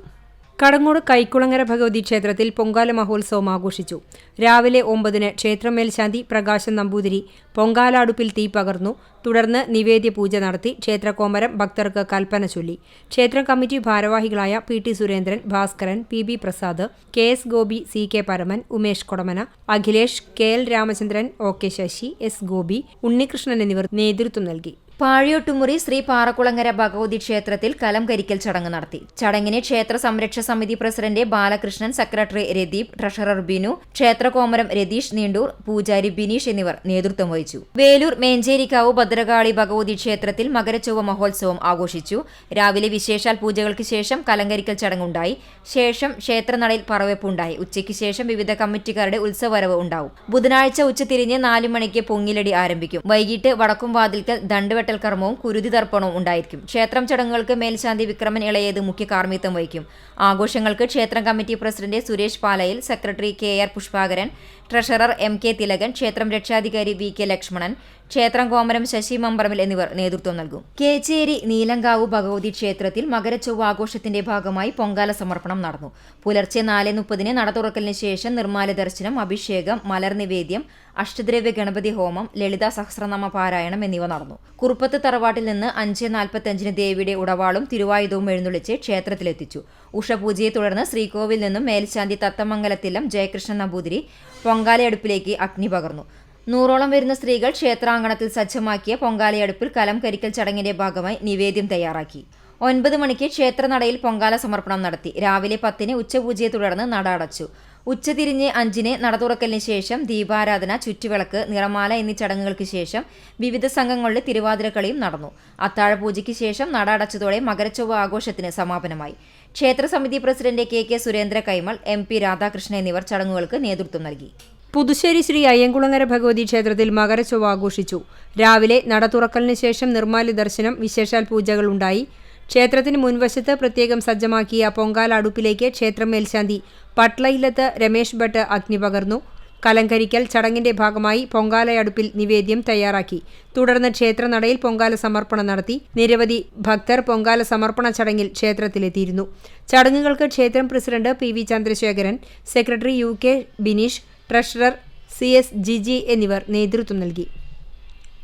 കടങ്ങോട് കൈക്കുളങ്ങര ഭഗവതി ക്ഷേത്രത്തിൽ പൊങ്കാല മഹോത്സവം ആഘോഷിച്ചു. രാവിലെ 9-ന് ക്ഷേത്രം മേൽശാന്തി പ്രകാശൻ നമ്പൂതിരി പൊങ്കാല അടുപ്പിൽ തീ പകർന്നു. തുടർന്ന് നിവേദ്യ പൂജ നടത്തി. ക്ഷേത്രകോമരം ഭക്തർക്ക് കൽപ്പന ചൊല്ലി. ക്ഷേത്രം കമ്മിറ്റി ഭാരവാഹികളായ PT Surendran, Bhaskaran, PB Prasad, KS Gopi, CK Paraman, Umesh Kodamana, Akhilesh, KL Ramachandran, OK Sasi, S Gopi, Unnikrishnan എന്നിവർ നേതൃത്വം നൽകി. പാഴിയൊട്ടുമുറി ശ്രീ പാറക്കുളങ്ങര ഭഗവതി ക്ഷേത്രത്തിൽ കലംകരിക്കൽ ചടങ്ങ് നടത്തി. ചടങ്ങിന് ക്ഷേത്ര സംരക്ഷണ സമിതി president Balakrishnan, secretary Radeep, treasurer Binu, ക്ഷേത്രകോമരം രതീഷ് നീണ്ടൂർ, പൂജാരി ബിനീഷ് എന്നിവർ നേതൃത്വം വഹിച്ചു. വേലൂർ മേഞ്ചേരിക്കാവ് ഭദ്രകാളി ഭഗവതി ക്ഷേത്രത്തിൽ മകരച്ചൊവ്വ മഹോത്സവം ആഘോഷിച്ചു. രാവിലെ വിശേഷാൽ പൂജകൾക്ക് ശേഷം കലങ്കരിക്കൽ ചടങ്ങുണ്ടായി. ശേഷം ക്ഷേത്രനടയിൽ പറവെപ്പുണ്ടായി. ഉച്ചയ്ക്ക് ശേഷം വിവിധ കമ്മിറ്റിക്കാരുടെ ഉത്സവരവ് ഉണ്ടാവും. ബുധനാഴ്ച ഉച്ചതിരിഞ്ഞ് 4 മണിക്ക് പൊങ്ങിലടി ആരംഭിക്കും. വൈകിട്ട് വടക്കുംവാതിൽക്കൽ ദണ്ഡുവെട്ടൽ കർമ്മവും കുരുതി തർപ്പണവും ഉണ്ടായിരിക്കും. ക്ഷേത്രം ചടങ്ങുകൾക്ക് മേൽശാന്തി വിക്രമൻ ഇളയത് മുഖ്യ കാർമ്മിത്വം വഹിക്കും. ആഘോഷങ്ങൾക്ക് ക്ഷേത്രം committee president Suresh Palayil, secretary KR Pushpakaran, treasurer MK Thilakan, ക്ഷേത്രം രക്ഷാധികാരി VK ലക്ഷ്മണൻ, ക്ഷേത്രം കോമരം ശശി മമ്പറമിൽ എന്നിവർ നേതൃത്വം നൽകും. കേച്ചേരി നീലങ്കാവ് ഭഗവതി ക്ഷേത്രത്തിൽ മകരച്ചൊവ്വ ആഘോഷത്തിന്റെ ഭാഗമായി പൊങ്കാല സമർപ്പണം നടന്നു. പുലർച്ചെ 4:30-ന് നട തുറക്കലിന് ശേഷം നിർമ്മാല്യ ദർശനം, അഭിഷേകം, മലർനിവേദ്യം, അഷ്ടദ്രവ്യ ഗണപതി ഹോമം, ലളിതാ സഹസ്രനാമ പാരായണം എന്നിവ നടന്നു. കുറുപ്പത്ത് തറവാട്ടിൽ നിന്ന് 5:45-ന് ദേവിയുടെ ഉടവാളും തിരുവായുധവും എഴുന്നള്ളിച്ച് ക്ഷേത്രത്തിലെത്തിച്ചു. ഉഷപൂജയെ തുടർന്ന് ശ്രീകോവിൽ നിന്നും മേൽശാന്തി തത്തമംഗലത്തിലം ജയകൃഷ്ണൻ നമ്പൂതിരി പൊങ്കാലയടുപ്പിലേക്ക് അഗ്നി പകർന്നു. 100ഓളം വരുന്ന സ്ത്രീകൾ ക്ഷേത്രാങ്കണത്തിൽ സജ്ജമാക്കിയ പൊങ്കാലയടുപ്പിൽ കലംകരിക്കൽ ചടങ്ങിന്റെ ഭാഗമായി നിവേദ്യം തയ്യാറാക്കി. 9 മണിക്ക് ക്ഷേത്രനടയിൽ പൊങ്കാല സമർപ്പണം നടത്തി. രാവിലെ 10-ന് ഉച്ചപൂജയെ തുടർന്ന് നട അടച്ചു. ഉച്ചതിരിഞ്ഞ് 5-ന് നട തുറക്കലിന് ശേഷം ദീപാരാധന, ചുറ്റുവിളക്ക്, നിറമാല എന്നീ ചടങ്ങുകൾക്ക് ശേഷം വിവിധ സംഘങ്ങളുടെ തിരുവാതിരക്കളിയും നടന്നു. അത്താഴപൂജയ്ക്ക് ശേഷം നട അടച്ചതോടെ മകരച്ചൊവ്വ ആഘോഷത്തിന് സമാപനമായി. ക്ഷേത്ര സമിതി president KK Surendra Kaimal, MP Radhakrishnan എന്നിവർ ചടങ്ങുകൾക്ക് നേതൃത്വം നൽകി. പുതുശ്ശേരി ശ്രീ അയ്യങ്കുളങ്ങര ഭഗവതി ക്ഷേത്രത്തിൽ മകരച്ചൊവ്വ ആഘോഷിച്ചു. രാവിലെ നട തുറക്കലിന് ശേഷം നിർമ്മാല്യ ദർശനം, വിശേഷാൽ പൂജകൾ ഉണ്ടായി. ക്ഷേത്രത്തിന് മുൻവശത്ത് പ്രത്യേകം സജ്ജമാക്കിയ പൊങ്കാല അടുപ്പിലേക്ക് ക്ഷേത്രം മേൽശാന്തി പട്ലയിലത്ത് രമേശ് ഭട്ട് അഗ്നി പകർന്നു. കലങ്കരിക്കൽ ചടങ്ങിന്റെ ഭാഗമായി പൊങ്കാലയടുപ്പിൽ നിവേദ്യം തയ്യാറാക്കി. തുടർന്ന് ക്ഷേത്രനടയിൽ പൊങ്കാല സമർപ്പണം നടത്തി. നിരവധി ഭക്തർ പൊങ്കാല സമർപ്പണ ചടങ്ങിൽ ക്ഷേത്രത്തിലെത്തിയിരുന്നു. ചടങ്ങുകൾക്ക് ക്ഷേത്രം president PV Chandrasekharan, secretary UK Bineesh, treasurer CS Jiji എന്നിവർ നേതൃത്വം നൽകി.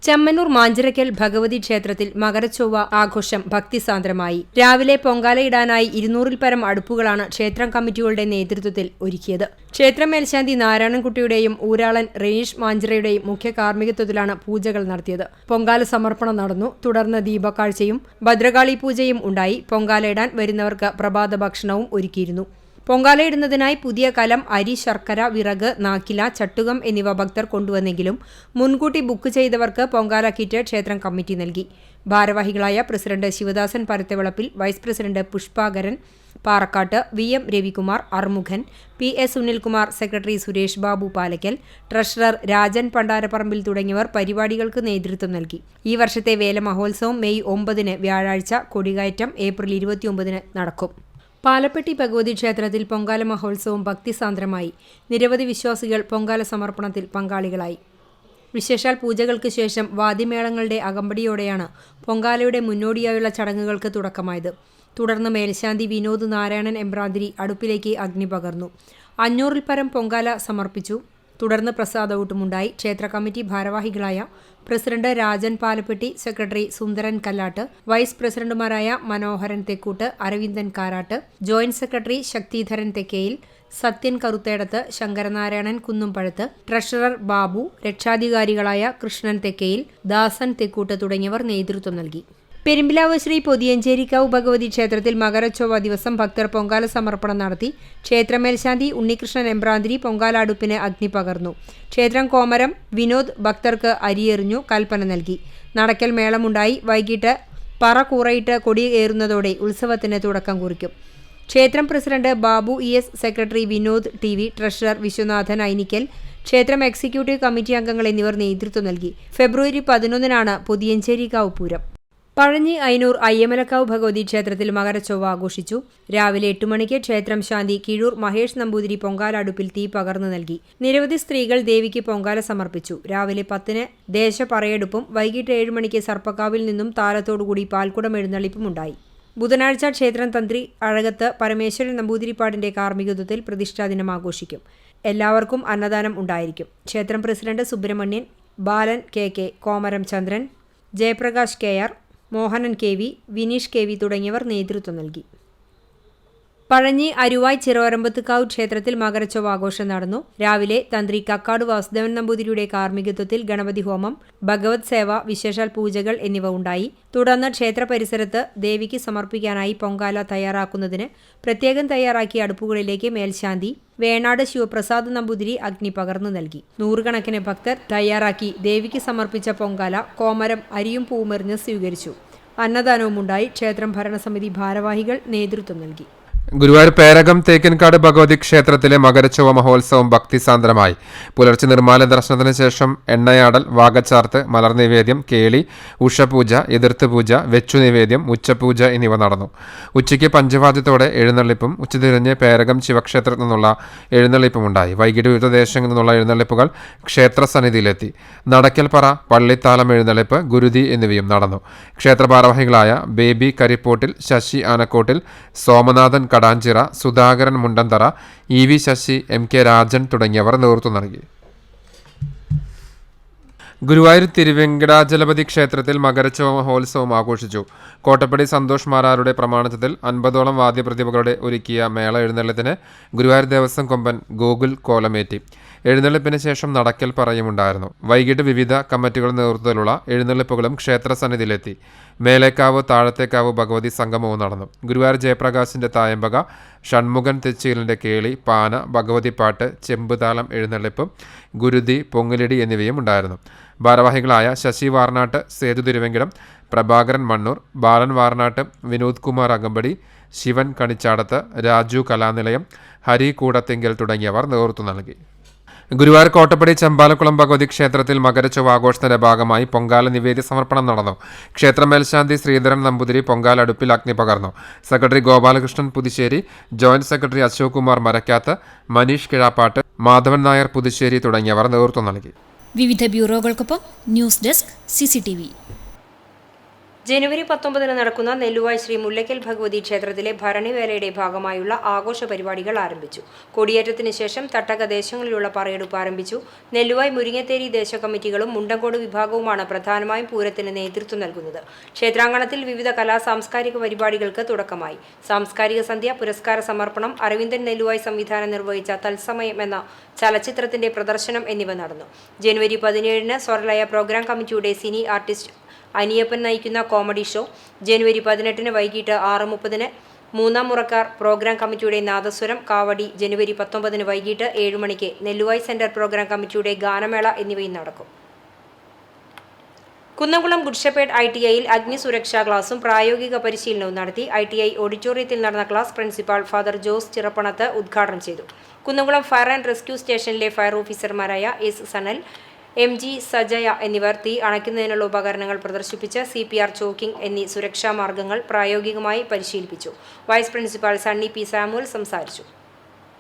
ചെമ്മന്നൂർ മാഞ്ചിറക്കൽ ഭഗവതി ക്ഷേത്രത്തിൽ മകരച്ചൊവ്വ ആഘോഷം ഭക്തിസാന്ദ്രമായി. രാവിലെ പൊങ്കാലയിടാനായി 200-ൽ പരം അടുപ്പുകളാണ് ക്ഷേത്രം കമ്മിറ്റികളുടെ നേതൃത്വത്തിൽ ഒരുക്കിയത്. ക്ഷേത്രം മേൽശാന്തി നാരായണൻകുട്ടിയുടെയും ഊരാളൻ റെനീഷ് മാഞ്ചിറയുടെയും മുഖ്യ കാർമ്മികത്വത്തിലാണ് പൂജകൾ നടത്തിയത്. പൊങ്കാല സമർപ്പണം നടന്നു. തുടർന്ന് ദീപക്കാഴ്ചയും ഭദ്രകാളി പൂജയും ഉണ്ടായി. പൊങ്കാലയിടാൻ വരുന്നവർക്ക് പ്രഭാത ഭക്ഷണവും ഒരുക്കിയിരുന്നു. പൊങ്കാലയിടുന്നതിനായി പുതിയ കലം, അരി, ശർക്കര, വിറക്, നാക്കില, ചട്ടുകം എന്നിവ ഭക്തർ കൊണ്ടുവന്നെങ്കിലും മുൻകൂട്ടി ബുക്ക് ചെയ്തവർക്ക് പൊങ്കാല കിറ്റ് ക്ഷേത്രം കമ്മിറ്റി നൽകി. ഭാരവാഹികളായ president Sivadasan Parathavilappil, vice president Pushpakaran Parakkattu, VM Ravikumar, Armukhan, PS Sunilkumar, secretary Suresh Babu Palakkal, treasurer Rajan Pandarapparambil തുടങ്ങിയവർ പരിപാടികൾക്ക് നേതൃത്വം നൽകി. ഈ വർഷത്തെ വേല മഹോത്സവം മെയ് 9-ന് വ്യാഴാഴ്ച, കൊടികയറ്റം ഏപ്രിൽ 29-ന് നടക്കും. പാലപ്പെട്ടി ഭഗവതി ക്ഷേത്രത്തിൽ പൊങ്കാല മഹോത്സവം ഭക്തിസാന്ദ്രമായി. നിരവധി വിശ്വാസികൾ പൊങ്കാല സമർപ്പണത്തിൽ പങ്കാളികളായി. വിശേഷാൽ പൂജകൾക്ക് ശേഷം വാദ്യമേളങ്ങളുടെ അകമ്പടിയോടെയാണ് പൊങ്കാലയുടെ മുന്നോടിയായുള്ള ചടങ്ങുകൾക്ക് തുടക്കമായത്. തുടർന്ന് മേൽശാന്തി വിനോദ് നാരായണൻ എമ്പ്രാന്തിരി അടുപ്പിലേക്ക് അഗ്നി പകർന്നു. 500-ൽ പരം പൊങ്കാല സമർപ്പിച്ചു. തുടർന്ന് പ്രസാദഊട്ടുമുണ്ടായി. ക്ഷേത്ര കമ്മിറ്റി ഭാരവാഹികളായ president Rajan Palappetty, secretary Sundaran Kallattu, vice പ്രസിഡന്റുമാരായ Manoharan Thekkoot, Aravindan Karat, joint secretary Sakthidharan Thekkeyil, Sathyan Karuthedath, Sankaranarayanan Kunnumpazhath, treasurer Babu, രക്ഷാധികാരികളായ കൃഷ്ണൻ തെക്കേയിൽ, ദാസൻ തെക്കൂട്ട് തുടങ്ങിയവർ നേതൃത്വം നൽകി. പെരുമ്പിലാവ് ശ്രീ പൊതിയഞ്ചേരിക്കാവ് ഭഗവതി ക്ഷേത്രത്തിൽ മകരച്ചൊവ്വ ദിവസം ഭക്തർ പൊങ്കാല സമർപ്പണം നടത്തി. ക്ഷേത്രമേൽശാന്തി ഉണ്ണികൃഷ്ണൻ എമ്പ്രാന്തിരി പൊങ്കാല അടുപ്പിന് അഗ്നി പകർന്നു. ക്ഷേത്രം കോമരം വിനോദ് ഭക്തർക്ക് അരിയെറിഞ്ഞു കൽപ്പന നൽകി. നടക്കൽ മേളമുണ്ടായി. വൈകിട്ട് പറ കൂറയിട്ട് കൊടിയേറുന്നതോടെ ഉത്സവത്തിന് തുടക്കം കുറിക്കും. ക്ഷേത്രം president Babu ES, secretary Vinod TV, treasurer Viswanathan Ainickal, ക്ഷേത്രം എക്സിക്യൂട്ടീവ് കമ്മിറ്റി അംഗങ്ങൾ എന്നിവർ നേതൃത്വം നൽകി. ഫെബ്രുവരി 11-നാണ് പൊതിയഞ്ചേരിക്കാവ് പൂരം. പഴഞ്ഞി അയനൂർ അയ്യമലക്കാവ് ഭഗവതി ക്ഷേത്രത്തിൽ മകരച്ചൊവ്വ ആഘോഷിച്ചു. രാവിലെ 8 മണിക്ക് ക്ഷേത്രം ശാന്തി കീഴൂർ മഹേഷ് നമ്പൂതിരി പൊങ്കാല അടുപ്പിൽ തീ പകർന്നു നൽകി. നിരവധി സ്ത്രീകൾ ദേവിക്ക് പൊങ്കാല സമർപ്പിച്ചു. രാവിലെ 10-ന് ദേശപറയെടുപ്പും വൈകിട്ട് 7 മണിക്ക് സർപ്പക്കാവിൽ നിന്നും താലത്തോടുകൂടി പാൽക്കുടം എഴുന്നള്ളിപ്പുമുണ്ടായി. ബുധനാഴ്ച ക്ഷേത്രം തന്ത്രി അഴകത്ത് പരമേശ്വരൻ നമ്പൂതിരിപ്പാടിന്റെ കാർമ്മികത്വത്തിൽ പ്രതിഷ്ഠാദിനം ആഘോഷിക്കും. എല്ലാവർക്കും അന്നദാനം ഉണ്ടായിരിക്കും. ക്ഷേത്രം പ്രസിഡന്റ് സുബ്രഹ്മണ്യൻ, ബാലൻ KK, കോമരം Chandran, Jayaprakash KR, Mohanan KV, Vineesh KV തുടങ്ങിയവർ നേതൃത്വം നൽകി. പഴഞ്ഞി അരുവായ് ചിറവരമ്പത്തുകാവ് ക്ഷേത്രത്തിൽ മകരച്ചൊവ്വ ആഘോഷം നടന്നു. രാവിലെ തന്ത്രി കക്കാട് വാസുദേവൻ നമ്പൂതിരിയുടെ കാർമ്മികത്വത്തിൽ ഗണപതി ഹോമം, ഭഗവത് സേവ, വിശേഷാൽ പൂജകൾ എന്നിവ ഉണ്ടായി. തുടർന്ന് ക്ഷേത്ര പരിസരത്ത് ദേവിക്ക് സമർപ്പിക്കാനായി പൊങ്കാല തയ്യാറാക്കുന്നതിന് പ്രത്യേകം തയ്യാറാക്കിയ അടുപ്പുകളിലേക്ക് മേൽശാന്തി വേണാട് ശിവപ്രസാദ് നമ്പൂതിരി അഗ്നി പകർന്നു നൽകി. നൂറുകണക്കിന് ഭക്തർ തയ്യാറാക്കി ദേവിക്ക് സമർപ്പിച്ച പൊങ്കാല കോമരം അരിയും പൂവുമെറിഞ്ഞ് സ്വീകരിച്ചു. അന്നദാനവുമുണ്ടായി. ക്ഷേത്രം ഭരണസമിതി ഭാരവാഹികൾ നേതൃത്വം നൽകി. ഗുരുവായൂർ പേരകം തേക്കിൻകാട് ഭഗവതി ക്ഷേത്രത്തിലെ മകരച്ചൊവ്വ മഹോത്സവം ഭക്തിസാന്ദ്രമായി. പുലർച്ചെ നിർമ്മാല ദർശനത്തിന് ശേഷം എണ്ണയാടൽ, വാകച്ചാർത്ത്, മലർനിവേദ്യം, കേളി, ഉഷപൂജ, എതിർത്ത് പൂജ, വെച്ചു നിവേദ്യം, ഉച്ചപൂജ എന്നിവ നടന്നു. ഉച്ചയ്ക്ക് പഞ്ചവാദ്യത്തോടെ എഴുന്നള്ളിപ്പും ഉച്ചതിരിഞ്ഞ് പേരകം ശിവക്ഷേത്രത്തിൽ നിന്നുള്ള എഴുന്നള്ളിപ്പുമുണ്ടായി. വൈകിട്ട് വിവിധ ദേശങ്ങളിൽ നിന്നുള്ള എഴുന്നള്ളിപ്പുകൾ ക്ഷേത്രസന്നിധിയിലെത്തി. നടക്കൽപ്പറ, പള്ളിത്താലം എഴുന്നള്ളിപ്പ്, ഗുരുതി എന്നിവയും നടന്നു. ക്ഷേത്ര ഭാരവാഹികളായ ബേബി കരിപ്പോട്ടിൽ, ശശി ആനക്കോട്ടിൽ, സോമനാഥൻ കടാഞ്ചിറ, സുധാകരൻ മുണ്ടന്തറ, EV ശശി, MK രാജൻ തുടങ്ങിയവർ നേതൃത്വം നൽകി. ഗുരുവായൂർ തിരുവെങ്കടാചലപതി ക്ഷേത്രത്തിൽ മകരച്ചൊവ്വ മഹോത്സവം ആഘോഷിച്ചു. കോട്ടപ്പടി സന്തോഷ് മാരാരുടെ പ്രമാണത്തിൽ 50ഓളം വാദ്യപ്രതിഭകളുടെ ഒരുക്കിയ മേള എഴുന്നള്ളത്തിന് ഗുരുവായൂർ ദേവസ്വം കൊമ്പൻ ഗോകുൽ കോലമേറ്റി. എഴുന്നള്ളിപ്പിന് ശേഷം നടക്കൽ പറയുമുണ്ടായിരുന്നു. വൈകിട്ട് വിവിധ കമ്മിറ്റികളുടെ നേതൃത്വത്തിലുള്ള എഴുന്നള്ളിപ്പുകളും ക്ഷേത്രസന്നിധിയിലെത്തി. മേലേക്കാവ്, താഴത്തേക്കാവ് ഭഗവതി സംഗമവും നടന്നു. ഗുരുവായൂർ ജയപ്രകാശിന്റെ തായമ്പക, ഷൺമുഖൻ തെച്ചിലിന്റെ കേളി, പാന, ഭഗവതിപ്പാട്ട്, ചെമ്പുതാലം എഴുന്നള്ളിപ്പും ഗുരുതി, പൊങ്ങലടി എന്നിവയും ഉണ്ടായിരുന്നു. ഭാരവാഹികളായ ശശി വാർനാട്ട്, സേതു തിരുവെങ്കിടം, പ്രഭാകരൻ മണ്ണൂർ, ബാലൻ വാർനാട്ട്, വിനോദ് കുമാർ അകമ്പടി, ശിവൻ കണിച്ചാടത്ത്, രാജു കലാനിലയം, ഹരി കൂടത്തിങ്കൽ തുടങ്ങിയവർ നേതൃത്വം നൽകി. ഗുരുവായൂർ കോട്ടപ്പടി ചമ്പാലക്കുളം ഭഗവതി ക്ഷേത്രത്തിൽ മകരച്ചൊവ്വ ആഘോഷത്തിന്റെ ഭാഗമായി പൊങ്കാല നിവേദ്യ സമർപ്പണം നടന്നു. ക്ഷേത്ര മേൽശാന്തി ശ്രീധരൻ നമ്പൂതിരി പൊങ്കാല അടുപ്പിൽ അഗ്നി പകർന്നു. Secretary Gopalakrishnan Puthussery, joint secretary Ashok Kumar Marakkath, Maneesh Kizhappattu, Madhavan Nair Puthussery തുടങ്ങിയവർ നേതൃത്വം നൽകി. വിവിധ ബ്യൂറോകൾക്കൊപ്പം ന്യൂസ് ഡെസ്ക് CCTV. ജനുവരി 19-ന് നടക്കുന്ന നെല്ലുവായ് ശ്രീ മുല്ലയ്ക്കൽ ഭഗവതി ക്ഷേത്രത്തിലെ ഭരണിവേലയുടെ ഭാഗമായുള്ള ആഘോഷ പരിപാടികൾ ആരംഭിച്ചു. കൊടിയേറ്റത്തിന് ശേഷം തട്ടക ദേശങ്ങളിലുള്ള പറയെടുപ്പ് ആരംഭിച്ചു. നെല്ലുവായ് മുരിങ്ങത്തേരി ദേശ കമ്മിറ്റികളും മുണ്ടങ്കോട് വിഭാഗവുമാണ് പ്രധാനമായും പൂരത്തിന് നേതൃത്വം നൽകുന്നത്. ക്ഷേത്രാങ്കണത്തിൽ വിവിധ സാംസ്കാരിക പരിപാടികൾക്ക് തുടക്കമായി. സാംസ്കാരിക സന്ധ്യ, പുരസ്കാര സമർപ്പണം, അരവിന്ദൻ നെല്ലുവായ് സംവിധാനം നിർവഹിച്ച തത്സമയം എന്ന ചലച്ചിത്രത്തിന്റെ പ്രദർശനം എന്നിവ നടന്നു. ജനുവരി 17-ന് സ്വർലയ പ്രോഗ്രാം കമ്മിറ്റിയുടെ സിനി ആർട്ടിസ്റ്റ് അനിയപ്പൻ നയിക്കുന്ന കോമഡി ഷോ, ജനുവരി 18-ന് വൈകിട്ട് 6:30-ന് മൂന്നാം മുറക്കാർ പ്രോഗ്രാം കമ്മിറ്റിയുടെ നാദസ്വരം കാവടി, ജനുവരി 19-ന് വൈകിട്ട് 7 മണിക്ക് നെല്ലുവായ് സെന്റർ പ്രോഗ്രാം കമ്മിറ്റിയുടെ ഗാനമേള എന്നിവയും നടക്കും. കുന്നംകുളം ഗുഡ്ഷപ്പേട്ട് ITIയിൽ അഗ്നി സുരക്ഷാ ക്ലാസും പ്രായോഗിക പരിശീലനവും നടത്തി. ITI ഓഡിറ്റോറിയത്തിൽ നടന്ന class principal father Jose Chirappanath ഉദ്ഘാടനം ചെയ്തു. കുന്നംകുളം ഫയർ ആൻഡ് റെസ്ക്യൂ സ്റ്റേഷനിലെ ഫയർ ഓഫീസർമാരായ S സനൽ, MG സജയ എന്നിവർ തീ അണയ്ക്കുന്നതിനുള്ള ഉപകരണങ്ങൾ പ്രദർശിപ്പിച്ച് CPR, ചോക്കിംഗ് എന്നീ സുരക്ഷാ മാർഗങ്ങൾ പ്രായോഗികമായി പരിശീലിപ്പിച്ചു. Vice principal Sunny P Samuel സംസാരിച്ചു.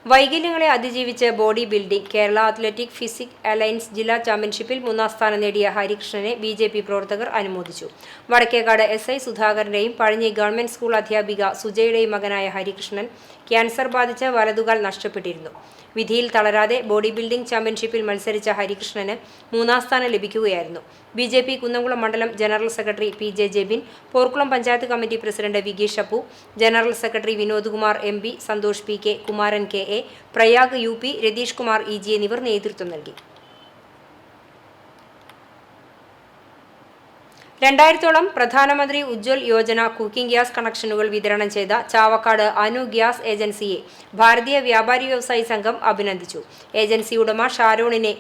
വൈകല്യങ്ങളെ അതിജീവിച്ച് body building Kerala athletic physique alliance ജില്ലാ ചാമ്പ്യൻഷിപ്പിൽ 3ാം സ്ഥാനം നേടിയ ഹരികൃഷ്ണനെ BJP പ്രവർത്തകർ അനുമോദിച്ചു. വടക്കേക്കാട് SI സുധാകരന്റെയും പഴഞ്ഞി ഗവൺമെന്റ് സ്കൂൾ അധ്യാപിക സുജയുടെയും മകനായ ഹരികൃഷ്ണൻ ക്യാൻസർ ബാധിച്ച് വലതുകാൽ നഷ്ടപ്പെട്ടിരുന്നു. വിധിയിൽ തളരാതെ ബോഡി ബിൽഡിംഗ് ചാമ്പ്യൻഷിപ്പിൽ മത്സരിച്ച ഹരികൃഷ്ണന് 3ാം സ്ഥാനം ലഭിക്കുകയായിരുന്നു. BJP കുന്നംകുളം മണ്ഡലം general secretary PJ Jebin, Porkulam panchayat committee president Vigeesh Appu, general secretary Vinod Kumar MB, Santhosh PK, Kumaran KA, Prayag UP, Ratheesh Kumar EG എന്നിവർ നേതൃത്വം നൽകി. 2000-ഓളം പ്രധാനമന്ത്രി ഉജ്ജ്വൽ യോജന കുക്കിംഗ് ഗ്യാസ് കണക്ഷനുകൾ വിതരണം ചെയ്ത ചാവക്കാട് അനു ഗ്യാസ് ഏജൻസിയെ ഭാരതീയ വ്യാപാരി വ്യവസായി സംഘം അഭിനന്ദിച്ചു. ഏജൻസി ഉടമ ഷാരോണിനെ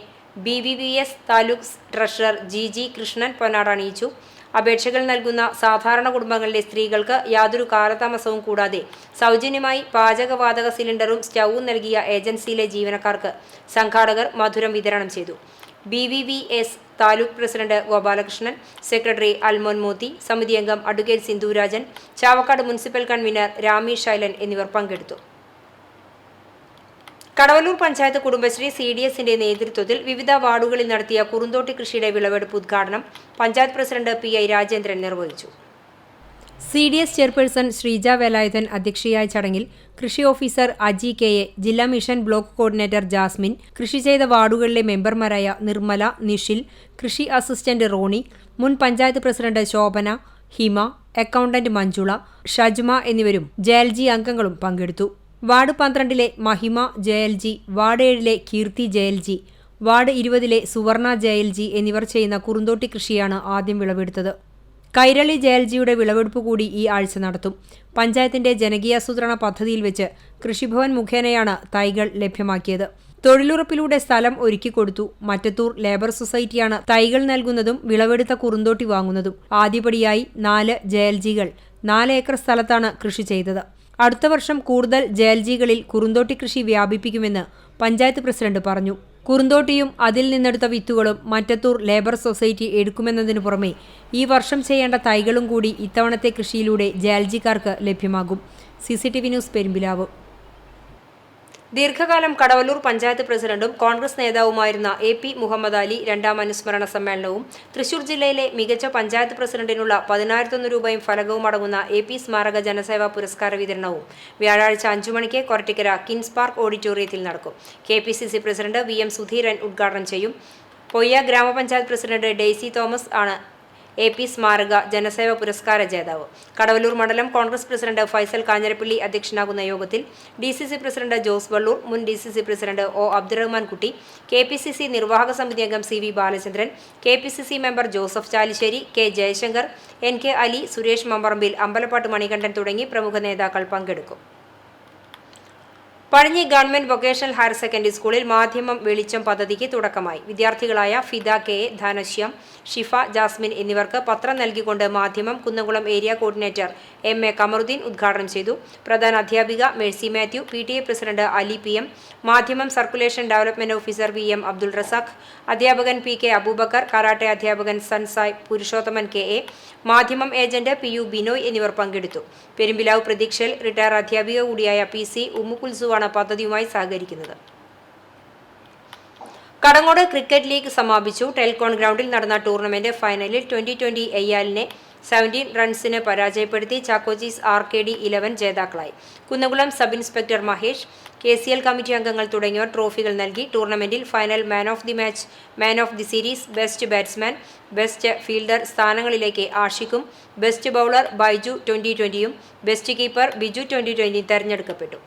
BVVS taluk treasurer GG Krishnan പൊന്നാട അണിയിച്ചു. അപേക്ഷകൾ നൽകുന്ന സാധാരണ കുടുംബങ്ങളിലെ സ്ത്രീകൾക്ക് യാതൊരു കാലതാമസവും കൂടാതെ സൗജന്യമായി പാചകവാതക സിലിണ്ടറും സ്റ്റൗവും നൽകിയ ഏജൻസിയിലെ ജീവനക്കാർക്ക് സംഘാടകർ മധുരം വിതരണം ചെയ്തു. BVVS taluk president Gopalakrishnan, secretary Almon Mothi, സമിതി അംഗം advocate Sindhurajan, Chavakkad municipal convener Rami Shailan എന്നിവർ പങ്കെടുത്തു. കടവല്ലൂർ പഞ്ചായത്ത് കുടുംബശ്രീ CDSന്റെ നേതൃത്വത്തിൽ വിവിധ വാർഡുകളിൽ നടത്തിയ കുറുന്തോട്ടി കൃഷിയുടെ വിളവെടുപ്പ് ഉദ്ഘാടനം പഞ്ചായത്ത് പ്രസിഡന്റ് PI രാജേന്ദ്രൻ നിർവഹിച്ചു. CDS ചെയർപേഴ്സൺ ശ്രീജ വേലായുധൻ അധ്യക്ഷയായ ചടങ്ങിൽ കൃഷി ഓഫീസർ അജി KA, ജില്ലാ മിഷൻ ബ്ലോക്ക് കോർഡിനേറ്റർ ജാസ്മിൻ, കൃഷി ചെയ്ത വാർഡുകളിലെ മെമ്പർമാരായ നിർമ്മല, നിഷിൽ, കൃഷി അസിസ്റ്റന്റ് റോണി, മുൻ പഞ്ചായത്ത് പ്രസിഡന്റ് ശോഭന, ഹിമ, അക്കൗണ്ടന്റ് മഞ്ജുള, ഷജ്മ എന്നിവരും JLG അംഗങ്ങളും പങ്കെടുത്തു. വാർഡ് 12-ലെ മഹിമ JLG, വാർഡ് 7-ലെ കീർത്തി JLG, വാർഡ് 20-ലെ സുവർണ JLG എന്നിവർ ചെയ്യുന്ന കുറുന്തോട്ടി കൃഷിയാണ് ആദ്യം വിളവെടുത്തത്. കൈരളി JLGയുടെ വിളവെടുപ്പ് കൂടി ഈ ആഴ്ച നടത്തും. പഞ്ചായത്തിന്റെ ജനകീയാസൂത്രണ പദ്ധതിയിൽ വെച്ച് കൃഷിഭവൻ മുഖേനയാണ് തൈകൾ ലഭ്യമാക്കിയത്. തൊഴിലുറപ്പിലൂടെ സ്ഥലം ഒരുക്കിക്കൊടുത്തു. മറ്റത്തൂർ ലേബർ സൊസൈറ്റിയാണ് തൈകൾ നൽകുന്നതും വിളവെടുത്ത കുറുന്തോട്ടി വാങ്ങുന്നതും. ആദ്യപടിയായി 4 JLGകൾ 4 ഏക്കർ സ്ഥലത്താണ് കൃഷി ചെയ്തത്. അടുത്ത വർഷം കൂടുതൽ JLGകളിൽ കുറുന്തോട്ടി കൃഷി വ്യാപിപ്പിക്കുമെന്ന് പഞ്ചായത്ത് പ്രസിഡന്റ് പറഞ്ഞു. കുറുന്തോട്ടിയും അതിൽ നിന്നെടുത്ത വിത്തുകളും മറ്റത്തൂർ ലേബർ സൊസൈറ്റി എടുക്കുമെന്നതിനു പുറമെ ഈ വർഷം ചെയ്യേണ്ട തൈകളും കൂടി ഇത്തവണത്തെ കൃഷിയിലൂടെ JLGക്കാർക്ക് ലഭ്യമാകും. CCTV news Perumpilavu. ദീർഘകാലം കടവല്ലൂർ പഞ്ചായത്ത് പ്രസിഡന്റും കോൺഗ്രസ് നേതാവുമായിരുന്ന AP മുഹമ്മദ് അലി 2ാം അനുസ്മരണ സമ്മേളനവും തൃശൂർ ജില്ലയിലെ മികച്ച പഞ്ചായത്ത് പ്രസിഡന്റിനുള്ള 10,001 രൂപയും ഫലകവും അടങ്ങുന്ന AP സ്മാരക ജനസേവാ പുരസ്കാര വിതരണവും വ്യാഴാഴ്ച 5 മണിക്ക് കൊരട്ടിക്കര കിൻസ് പാർക്ക് ഓഡിറ്റോറിയത്തിൽ നടക്കും. KPCC പ്രസിഡന്റ് VM സുധീരൻ ഉദ്ഘാടനം ചെയ്യും. പൊയ്യ ഗ്രാമപഞ്ചായത്ത് പ്രസിഡന്റ് ഡെയ്സി തോമസ് ആണ് AP സ്മാരക ജനസേവ പുരസ്കാര ജേതാവ്. കടവല്ലൂർ മണ്ഡലം കോൺഗ്രസ് പ്രസിഡന്റ് ഫൈസൽ കാഞ്ഞിരപ്പള്ളി അധ്യക്ഷനാകുന്ന യോഗത്തിൽ DCC പ്രസിഡന്റ് ജോസ് വള്ളൂർ, മുൻ DCC പ്രസിഡന്റ് O അബ്ദുറഹ്മാൻ കുട്ടി, KPCC നിർവാഹക സമിതി അംഗം CV Balachandran, KPCC member Joseph Chalissery, K Jayashankar, NK Ali, Suresh Mambarambil, Ambalappattu Manikandan തുടങ്ങി പ്രമുഖ നേതാക്കൾ പങ്കെടുക്കും. Pazhanji government vocational higher secondary സ്കൂളിൽ മാധ്യമം വെളിച്ചം പദ്ധതിക്ക് തുടക്കമായി. വിദ്യാർത്ഥികളായ ഫിദ KA, ധനശ്യാം, ഷിഫ, ജാസ്മിൻ എന്നിവർക്ക് പത്രം നൽകിക്കൊണ്ട് Madhyamam Kunnamkulam area coordinator MA Kamaruddeen ഉദ്ഘാടനം ചെയ്തു. പ്രധാന അധ്യാപിക Mercy Mathew, PTA president Ali PM, Madhyamam circulation development officer VM Abdul Razak, അധ്യാപകൻ PK അബൂബക്കർ, കരാട്ടെ അധ്യാപകൻ സൻസായ് പുരുഷോത്തമൻ KA, മാധ്യമം ഏജന്റ് PU ബിനോയ് എന്നിവർ പങ്കെടുത്തു. പെരുമ്പിലാവ് പ്രതീക്ഷയിൽ റിട്ടയർ അധ്യാപിക കൂടിയായ PC ഉമ്മുകുൽസുവാണ് പദ്ധതിയുമായി സഹകരിക്കുന്നത്. കടങ്ങോട് ക്രിക്കറ്റ് ലീഗ് സമാപിച്ചു. ടെൽകോൺ ഗ്രൗണ്ടിൽ നടന്ന ടൂർണമെന്റ് ഫൈനലിൽ 2020 എയ്യാലിനെ 17 റൺസിന് പരാജയപ്പെടുത്തി ചാക്കോച്ചീസ് RKD 11 ജേതാക്കളായി. Kunnamkulam sub inspector Mahesh, KCL committee അംഗങ്ങൾ തുടങ്ങിയവർ ട്രോഫികൾ നൽകി. ടൂർണമെന്റിൽ final man of the match, man of the series, best batsman, best fielder സ്ഥാനങ്ങളിലേക്ക് ആഷിഖും ബെസ്റ്റ് ബൗളർ ബൈജു 2020യും ബെസ്റ്റ് കീപ്പർ ബിജു 2020 തെരഞ്ഞെടുക്കപ്പെട്ടു.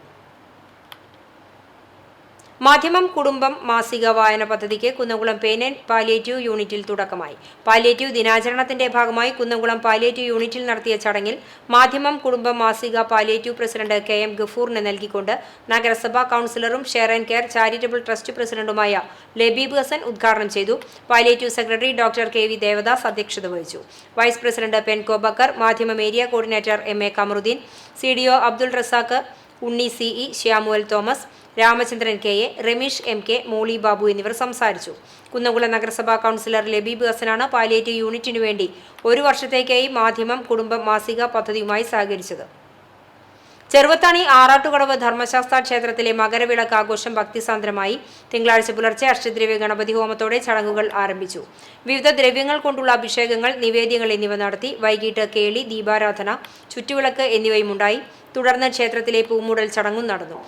മാധ്യമം കുടുംബം മാസിക വായന പദ്ധതിക്ക് കുന്നംകുളം പെയിൻ ആൻഡ് പാലിയേറ്റീവ് യൂണിറ്റിൽ തുടക്കമായി. പാലിയേറ്റീവ് ദിനാചരണത്തിന്റെ ഭാഗമായി കുന്നംകുളം പാലിയേറ്റീവ് യൂണിറ്റിൽ നടത്തിയ ചടങ്ങിൽ മാധ്യമം കുടുംബം മാസിക പാലിയേറ്റീവ് പ്രസിഡന്റ് KM ഗഫൂറിന് നൽകിക്കൊണ്ട് നഗരസഭാ കൗൺസിലറും share and care charitable trust പ്രസിഡന്റുമായ ലബീബ് ഹസൻ ഉദ്ഘാടനം ചെയ്തു. Palliative secretary doctor KV Devadas അധ്യക്ഷത വഹിച്ചു. Vice president Penco Bakkar, Madhyamam area coordinator MA Kamaruddeen, CDO Abdul Razak, Unni CE, Samuel Thomas, Ramachandran KA, Ramesh MK, Molly Babu എന്നിവർ സംസാരിച്ചു. കുന്നംകുളം നഗരസഭാ കൗൺസിലർ ലബീബ് ഹസനാണ് പാലിയേറ്റീവ് യൂണിറ്റിനു വേണ്ടി 1 വർഷത്തേക്കായി മാധ്യമം കുടുംബം മാസിക പദ്ധതിയുമായി സഹകരിച്ചത്. ചെറുവത്താണി ആറാട്ടുകടവ് ധർമ്മശാസ്ത്ര ക്ഷേത്രത്തിലെ മകരവിളക്ക് ആഘോഷം ഭക്തിസാന്ദ്രമായി. തിങ്കളാഴ്ച പുലർച്ചെ അഷ്ടദ്രവ്യ ഗണപതി ഹോമത്തോടെ ചടങ്ങുകൾ ആരംഭിച്ചു. വിവിധ ദ്രവ്യങ്ങൾ കൊണ്ടുള്ള അഭിഷേകങ്ങൾ, നിവേദ്യങ്ങൾ എന്നിവ നടത്തി. വൈകിട്ട് കേളി, ദീപാരാധന, ചുറ്റുവിളക്ക് എന്നിവയുമുണ്ടായി. തുടർന്ന് ക്ഷേത്രത്തിലെ പൂമൂടൽ ചടങ്ങും നടന്നു.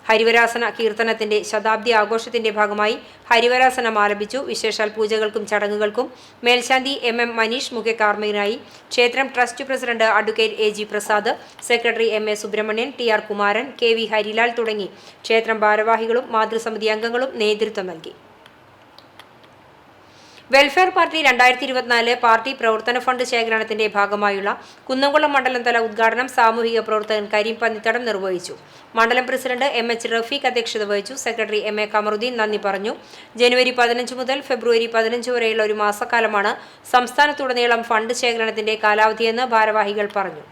ഹരിവരാസന കീർത്തനത്തിന്റെ ശതാബ്ദി ആഘോഷത്തിന്റെ ഭാഗമായി ഹരിവരാസനം ആരംഭിച്ചു. വിശേഷാൽ പൂജകൾക്കും ചടങ്ങുകൾക്കും മേൽശാന്തി MM മനീഷ് മുഖ്യ കാർമ്മികനായി. ക്ഷേത്രം trust president advocate AG Prasad, secretary MA Subrahmanyan, TR Kumaran, KV Harilal തുടങ്ങി ക്ഷേത്രം ഭാരവാഹികളും മാതൃസമിതി അംഗങ്ങളും നേതൃത്വം നൽകി. വെൽഫെയർ പാർട്ടി 2024 പാർട്ടി പ്രവർത്തന ഫണ്ട് ശേഖരണത്തിന്റെ ഭാഗമായുള്ള കുന്നംകുളം മണ്ഡലം തല ഉദ്ഘാടനം സാമൂഹിക പ്രവർത്തകൻ കരീം പന്നിത്തടം നിർവഹിച്ചു. മണ്ഡലം പ്രസിഡന്റ് MH റഫീഖ് അധ്യക്ഷത വഹിച്ചു. സെക്രട്ടറി MA കമറുദ്ദീൻ നന്ദി പറഞ്ഞു. ജനുവരി 15 മുതൽ ഫെബ്രുവരി 15 വരെയുള്ള ഒരു മാസക്കാലമാണ് സംസ്ഥാനത്തുടനീളം ഫണ്ട് ശേഖരണത്തിന്റെ കാലാവധിയെന്ന് ഭാരവാഹികൾ പറഞ്ഞു.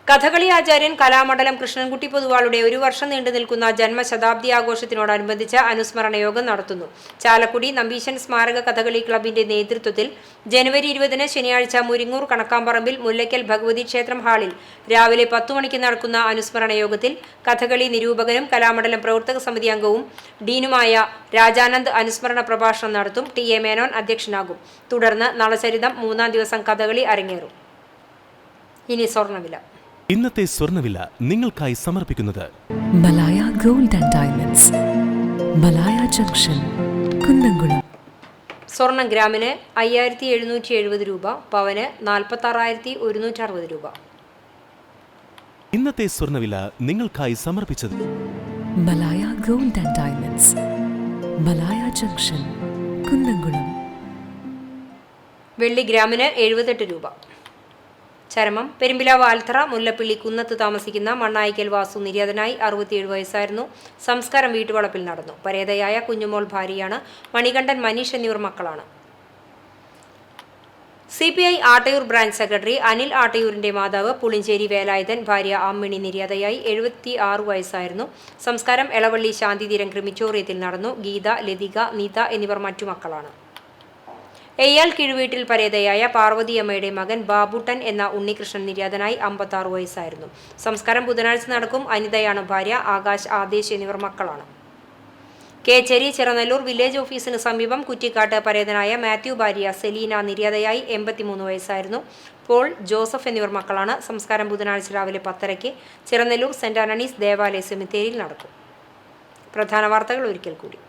കഥകളി ആചാര്യൻ കലാമണ്ഡലം കൃഷ്ണൻകുട്ടി പൊതുവാളുടെ ഒരു വർഷം നീണ്ടു നിൽക്കുന്ന ജന്മശതാബ്ദി ആഘോഷത്തിനോടനുബന്ധിച്ച് അനുസ്മരണ യോഗം നടത്തുന്നു. ചാലക്കുടി നമ്പീശൻ സ്മാരക കഥകളി ക്ലബിന്റെ നേതൃത്വത്തിൽ ജനുവരി 20 ശനിയാഴ്ച മുരിങ്ങൂർ കണക്കാമ്പറമ്പിൽ മുല്ലയ്ക്കൽ ഭഗവതി ക്ഷേത്രം ഹാളിൽ രാവിലെ 10 മണിക്ക് നടക്കുന്ന അനുസ്മരണ യോഗത്തിൽ കഥകളി നിരൂപകനും കലാമണ്ഡലം പ്രവർത്തക സമിതി അംഗവും ഡീനുമായ രാജാനന്ദ് അനുസ്മരണ പ്രഭാഷണം നടത്തും. TA മേനോൻ അധ്യക്ഷനാകും. തുടർന്ന് നളചരിതം 3-ാം ദിവസം കഥകളി അരങ്ങേറും. ഇനി സ്വർണ്ണവില. ഇന്നത്തെ സ്വർണ്ണവില നിങ്ങൾക്കായി സമർപ്പിക്കുന്നത് Malaya gold and diamonds, Malaya junction, Kunnamkulam. സ്വർണം ഗ്രാമിന് 5770 രൂപ, പവന് 46,160 രൂപ. ഇന്നത്തെ സ്വർണ്ണവില നിങ്ങൾക്കായി സമർപ്പിച്ചത് Malaya gold and diamonds, Malaya junction, Kunnamkulam. വെള്ളി ഗ്രാമിന് 78 രൂപ. ചരമം പെരുമ്പിലാവ് ആൽത്തറ മുല്ലപ്പള്ളി കുന്നത്ത് താമസിക്കുന്ന മണ്ണായിക്കൽ വാസു നിര്യാതനായി 67 വയസ്സായിരുന്നു. സംസ്കാരം വീട്ടുവളപ്പിൽ നടന്നു. പരേതയായ കുഞ്ഞുമോൾ ഭാര്യയാണ്. മണികണ്ഠൻ, മനീഷ് എന്നിവർ മക്കളാണ്. CPI ആട്ടയൂർ ബ്രാഞ്ച് സെക്രട്ടറി അനിൽ ആട്ടയൂരിന്റെ മാതാവ് പുളിഞ്ചേരി വേലായുധൻ, ഭാര്യ അമ്മിണി നിര്യാതയായി 76 വയസ്സായിരുന്നു. സംസ്കാരം എളവള്ളി ശാന്തിതീരം ക്രിമിറ്റോറിയത്തിൽ നടന്നു. ഗീത, ലതിക, നീത എന്നിവർ മറ്റു മക്കളാണ്. എയ്യാൽ കിഴുവീട്ടിൽ പരേതയായ പാർവതിയമ്മയുടെ മകൻ ബാബുട്ടൻ എന്ന ഉണ്ണികൃഷ്ണൻ നിര്യാതനായി 56 വയസ്സായിരുന്നു. സംസ്കാരം ബുധനാഴ്ച നടക്കും. അനിതയാണ് ഭാര്യ. ആകാശ്, ആദേശ് എന്നിവർ മക്കളാണ്. കേച്ചേരി ചെറനല്ലൂർ വില്ലേജ് ഓഫീസിന് സമീപം കുറ്റിക്കാട്ട് പരേതനായ മാത്യു ഭാര്യ സെലീന നിര്യാതയായി 83 വയസ്സായിരുന്നു. പോൾ, ജോസഫ് എന്നിവർ മക്കളാണ്. സംസ്കാരം ബുധനാഴ്ച രാവിലെ 10:30 ചെറനല്ലൂർ സെന്റ് ആന്റണീസ് ദേവാലയ സെമിത്തേരിയിൽ നടക്കും. പ്രധാന വാർത്തകൾ ഒരിക്കൽ കൂടി.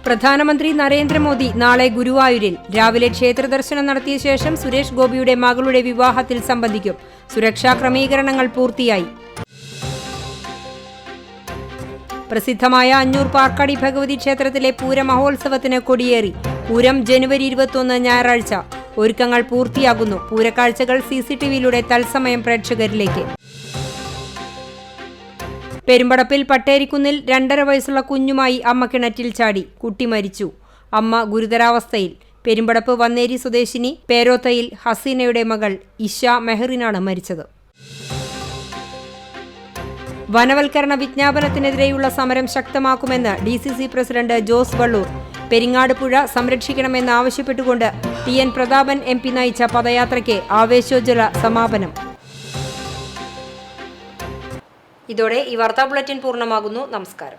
പ്രധാനമന്ത്രി നരേന്ദ്രമോദി നാളെ ഗുരുവായൂരിൽ രാവിലെ ക്ഷേത്ര ദർശനം നടത്തിയ ശേഷം സുരേഷ് ഗോപിയുടെ മകളുടെ വിവാഹത്തിൽ സംബന്ധിക്കും. സുരക്ഷാ ക്രമീകരണങ്ങൾ പൂർത്തിയായി. പ്രസിദ്ധമായ അഞ്ഞൂർ പാർക്കാടി ഭഗവതി ക്ഷേത്രത്തിലെ പൂരമഹോത്സവത്തിന് കൊടിയേറി. പൂരം ജനുവരി 21 ഞായറാഴ്ച. ഒരുക്കങ്ങൾ പൂർത്തിയാകുന്നു. പൂരക്കാഴ്ചകൾ CCTVയിലൂടെ തത്സമയം പ്രേക്ഷകരിലേക്ക്. പെരുമ്പടപ്പിൽ പട്ടേരിക്കുന്നിൽ 2.5 വയസ്സുള്ള കുഞ്ഞുമായി അമ്മ കിണറ്റിൽ ചാടി. കുട്ടി മരിച്ചു. അമ്മ ഗുരുതരാവസ്ഥയിൽ. പെരുമ്പടപ്പ് വന്നേരി സ്വദേശിനി പേരോത്തയിൽ ഹസീനയുടെ മകൾ ഇഷ മെഹറിനാണ് മരിച്ചത്. വനവൽക്കരണ വിജ്ഞാപനത്തിനെതിരെയുള്ള സമരം ശക്തമാക്കുമെന്ന് DCC പ്രസിഡന്റ് ജോസ് വള്ളൂർ. പെരിങ്ങാട് പുഴ സംരക്ഷിക്കണമെന്നാവശ്യപ്പെട്ടുകൊണ്ട് TN പ്രതാപൻ MP നയിച്ച പദയാത്രയ്ക്ക് ആവേശോജ്വല സമാപനം. ഇതോടെ ഈ വാർത്താ ബുള്ളറ്റിൻ പൂർണ്ണമാകുന്നു. നമസ്കാരം.